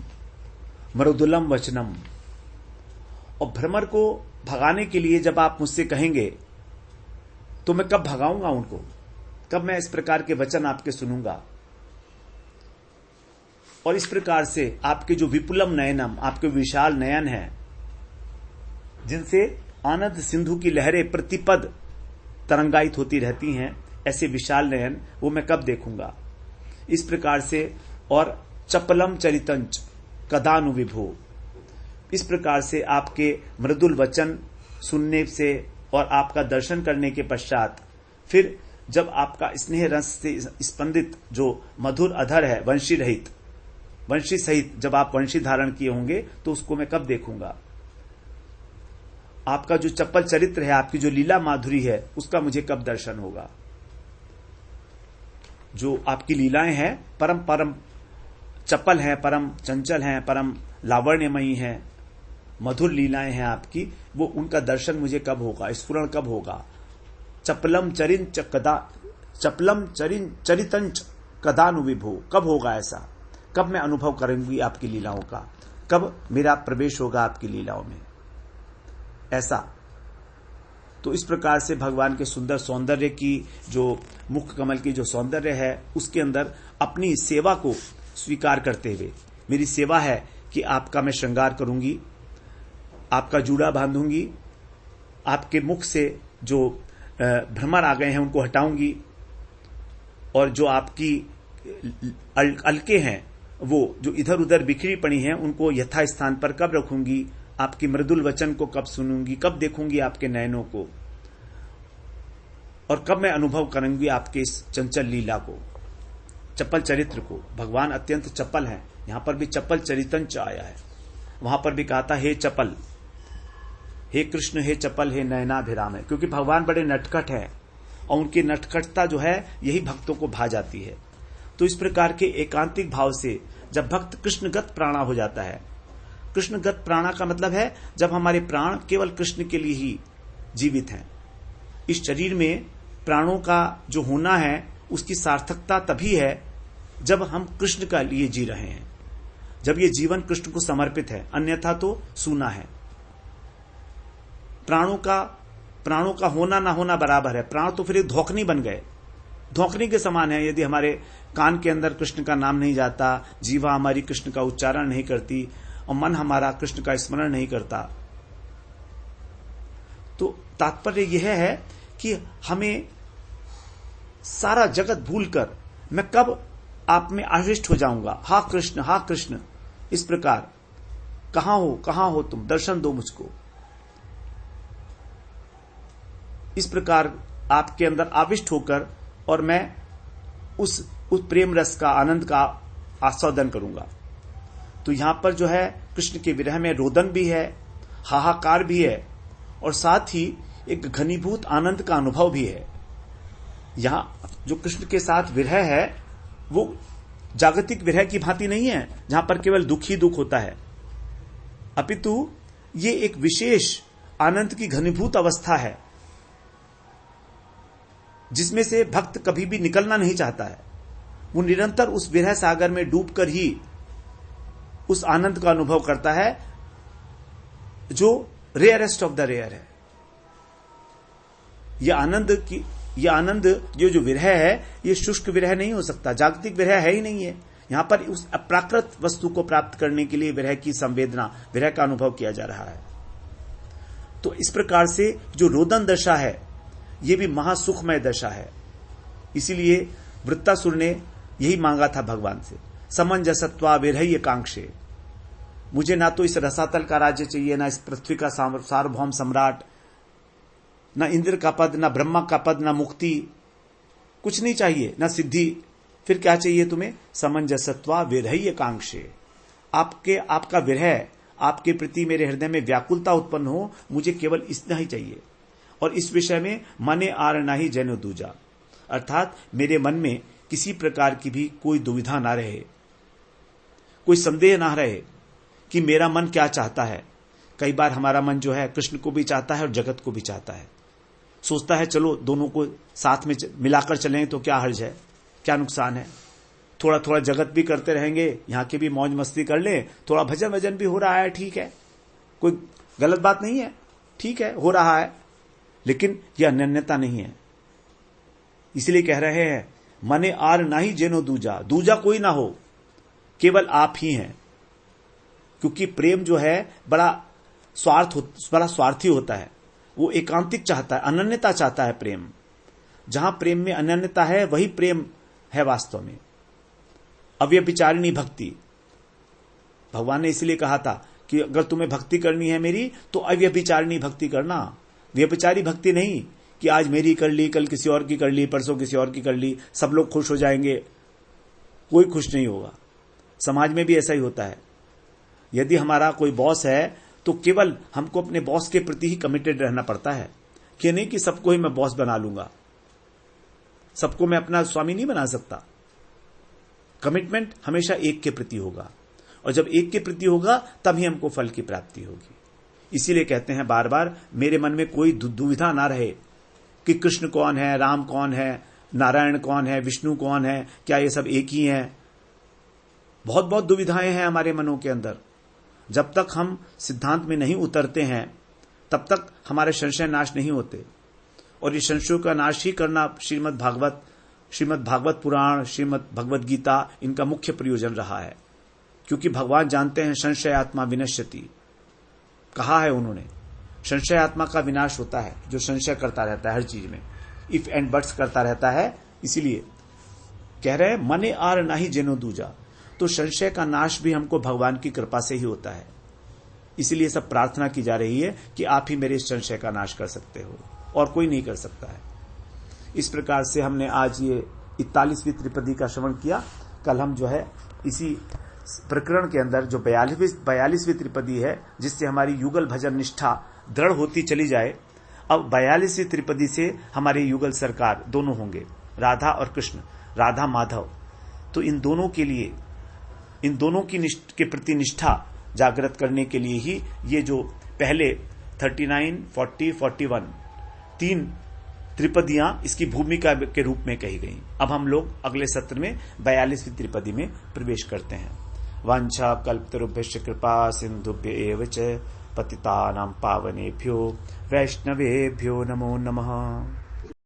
मरुदुलम वचनम, और भ्रमर को भगाने के लिए जब आप मुझसे कहेंगे तो मैं कब भगाऊंगा उनको, कब मैं इस प्रकार के वचन आपके सुनूंगा। और इस प्रकार से आपके जो विपुलम नयनम, आपके विशाल नयन हैं जिनसे आनंद सिंधु की लहरें प्रतिपद तरंगायित होती रहती हैं, ऐसे विशाल नयन वो मैं कब देखूंगा। इस प्रकार से, और चपलम चरितंच कदानु विभो, इस प्रकार से आपके मृदुल वचन सुनने से और आपका दर्शन करने के पश्चात, फिर जब आपका स्नेह रस से स्पंदित जो मधुर अधर है, वंशी सहित जब आप वंशी धारण किए होंगे, तो उसको मैं कब देखूंगा। आपका जो चपल चरित्र है, आपकी जो लीला माधुरी है, उसका मुझे कब दर्शन होगा। जो आपकी लीलाएं हैं परम परम चपल हैं, परम चंचल हैं, परम लावण्यमयी हैं, मधुर लीलाएं हैं आपकी, वो उनका दर्शन मुझे कब होगा, स्फुरण कब होगा। चपलम चरिन चरितंच कदानु विभो, कब होगा ऐसा, कब मैं अनुभव करूंगी आपकी लीलाओं का, कब मेरा प्रवेश होगा आपकी लीलाओं में ऐसा। तो इस प्रकार से भगवान के सुंदर सौंदर्य की, जो मुख कमल की जो सौंदर्य है, उसके अंदर अपनी सेवा को स्वीकार करते हुए, मेरी सेवा है कि आपका मैं श्रृंगार करूंगी, आपका जूड़ा बांधूंगी, आपके मुख से जो भ्रमर आ गए हैं उनको हटाऊंगी, और जो आपकी अलके हैं वो जो इधर उधर बिखरी पड़ी हैं उनको यथास्थान पर कब रखूंगी, आपकी मृदुल वचन को कब सुनूंगी, कब देखूंगी आपके नयनों को, और कब मैं अनुभव करूंगी आपके इस चंचल लीला को, चपल चरित्र को। भगवान अत्यंत चपल हैं, यहां पर भी चपल चरितंच आया है, वहां पर भी कहा था हे चपल, हे कृष्ण, हे चपल, हे नयनाभिराम है, क्योंकि भगवान बड़े नटखट हैं और उनकी नटखटता जो है यही भक्तों को भा जाती है। तो इस प्रकार के एकांतिक भाव से जब भक्त कृष्णगत प्राणा हो जाता है कृष्णगत प्राणा का मतलब है जब हमारे प्राण केवल कृष्ण के लिए ही जीवित हैं। इस शरीर में प्राणों का जो होना है उसकी सार्थकता तभी है जब हम कृष्ण का लिए जी रहे हैं, जब ये जीवन कृष्ण को समर्पित है, अन्यथा तो सूना है। प्राणों का होना ना होना बराबर है। प्राण तो फिर एक धौकनी बन गए, धौकनी के समान है। यदि हमारे कान के अंदर कृष्ण का नाम नहीं जाता, जीवा हमारी कृष्ण का उच्चारण नहीं करती और मन हमारा कृष्ण का स्मरण नहीं करता, तो तात्पर्य यह है कि हमें सारा जगत भूलकर मैं कब आप में आविष्ट हो जाऊंगा, हा कृष्ण, इस प्रकार कहां हो तुम, दर्शन दो मुझको, इस प्रकार आपके अंदर आविष्ट होकर और मैं उस प्रेम रस का, आनंद का आस्वादन करूंगा। तो यहां पर जो है कृष्ण के विरह में रोदन भी है, हाहाकार भी है और साथ ही एक घनीभूत आनंद का अनुभव भी है। यहां जो कृष्ण के साथ विरह है वो जागतिक विरह की भांति नहीं है जहां पर केवल दुख ही दुख होता है, अपितु ये एक विशेष आनंद की घनीभूत अवस्था है जिसमें से भक्त कभी भी निकलना नहीं चाहता है। वो निरंतर उस विरह सागर में डूबकर ही उस आनंद का अनुभव करता है जो रेयरेस्ट ऑफ द रेयर है। यह आनंद जो विरह है ये शुष्क विरह नहीं हो सकता, जागतिक विरह है ही नहीं है। यहां पर उस अप्राकृत वस्तु को प्राप्त करने के लिए विरह की संवेदना, विरह का अनुभव किया जा रहा है। तो इस प्रकार से जो रोदन दशा है ये भी महासुखमय दशा है। इसीलिए वृत्तासुर ने यही मांगा था भगवान से, समंजसत्वा विरह्य कांक्षे, मुझे ना तो इस रसातल का राज्य चाहिए, ना इस पृथ्वी का सार्वभौम सम्राट, ना इंद्र का पद, ना ब्रह्मा का पद, ना मुक्ति, कुछ नहीं चाहिए, ना सिद्धि। फिर क्या चाहिए तुम्हें? समंजसत्वा विरह्य कांक्षे, आपका विरह, आपके प्रति मेरे हृदय में व्याकुलता उत्पन्न हो, मुझे केवल इतना ही चाहिए। और इस विषय में मने आर नाही जैनो दूजा, अर्थात मेरे मन में किसी प्रकार की भी कोई दुविधा ना रहे, कोई संदेह ना रहे कि मेरा मन क्या चाहता है। कई बार हमारा मन जो है कृष्ण को भी चाहता है और जगत को भी चाहता है, सोचता है चलो दोनों को साथ में मिलाकर चलें तो क्या हर्ज है, क्या नुकसान है, थोड़ा थोड़ा जगत भी करते रहेंगे, यहां के भी मौज मस्ती कर लें, थोड़ा भजन वजन भी हो रहा है, ठीक है, कोई गलत बात नहीं है, ठीक है हो रहा है, लेकिन यह अनन्यता नहीं है। इसलिए कह रहे हैं मने आर नाही जेनो दूजा, दूजा कोई ना हो, केवल आप ही हैं। क्योंकि प्रेम जो है बड़ा स्वार्थी होता है, वो एकांतिक चाहता है, अनन्यता चाहता है प्रेम। जहां प्रेम में अनन्यता है वही प्रेम है वास्तव में। अव्यभिचारिणी भक्ति, भगवान ने इसलिए कहा था कि अगर तुम्हें भक्ति करनी है मेरी तो अव्यभिचारिणी भक्ति करना, व्यभिचारी भक्ति नहीं कि आज मेरी कर ली, कल किसी और की कर ली, परसों किसी और की कर ली, सब लोग खुश हो जाएंगे। कोई खुश नहीं होगा। समाज में भी ऐसा ही होता है। यदि हमारा कोई बॉस है तो केवल हमको अपने बॉस के प्रति ही कमिटेड रहना पड़ता है, कि नहीं कि सबको ही मैं बॉस बना लूंगा, सबको मैं अपना स्वामी नहीं बना सकता। कमिटमेंट हमेशा एक के प्रति होगा, और जब एक के प्रति होगा तब ही हमको फल की प्राप्ति होगी। इसीलिए कहते हैं बार बार, मेरे मन में कोई दुविधा ना रहे कि कृष्ण कौन है, राम कौन है, नारायण कौन है, विष्णु कौन है, क्या ये सब एक ही हैं। बहुत बहुत दुविधाएं हैं हमारे मनों के अंदर। जब तक हम सिद्धांत में नहीं उतरते हैं तब तक हमारे संशय नाश नहीं होते, और ये संशयों का नाश ही करना श्रीमद् भागवत पुराण, श्रीमद् भगवद गीता, इनका मुख्य प्रयोजन रहा है। क्योंकि भगवान जानते हैं संशय आत्मा विनश्यति, कहा है उन्होंने, संशय आत्मा का विनाश होता है जो संशय करता रहता है हर चीज में, इफ एंड बट्स करता रहता है। इसीलिए कह रहे हैं मने आर नाही जेनो दूजा, तो संशय का नाश भी हमको भगवान की कृपा से ही होता है। इसीलिए सब प्रार्थना की जा रही है कि आप ही मेरे संशय का नाश कर सकते हो, और कोई नहीं कर सकता है। इस प्रकार से हमने आज ये 41वीं त्रिपदी का श्रवण किया। कल हम जो है इसी प्रकरण के अंदर जो 42वीं त्रिपदी है, जिससे हमारी युगल भजन निष्ठा दृढ़ होती चली जाए, अब 42वीं त्रिपदी से हमारे युगल सरकार दोनों होंगे, राधा और कृष्ण, राधा माधव। तो इन दोनों के लिए, इन दोनों के प्रति निष्ठा जागृत करने के लिए ही ये जो पहले 39, 40, 41 3 त्रिपदियां इसकी भूमिका के रूप में कही गई। अब हम लोग अगले सत्र में 42वीं त्रिपदी में प्रवेश करते हैं। वांछा कल्पतरुभ्यश्च कृपा सिंधुभ्य एव च पतितानां पावनेभ्यो वैष्णवेभ्यो नमो नमः।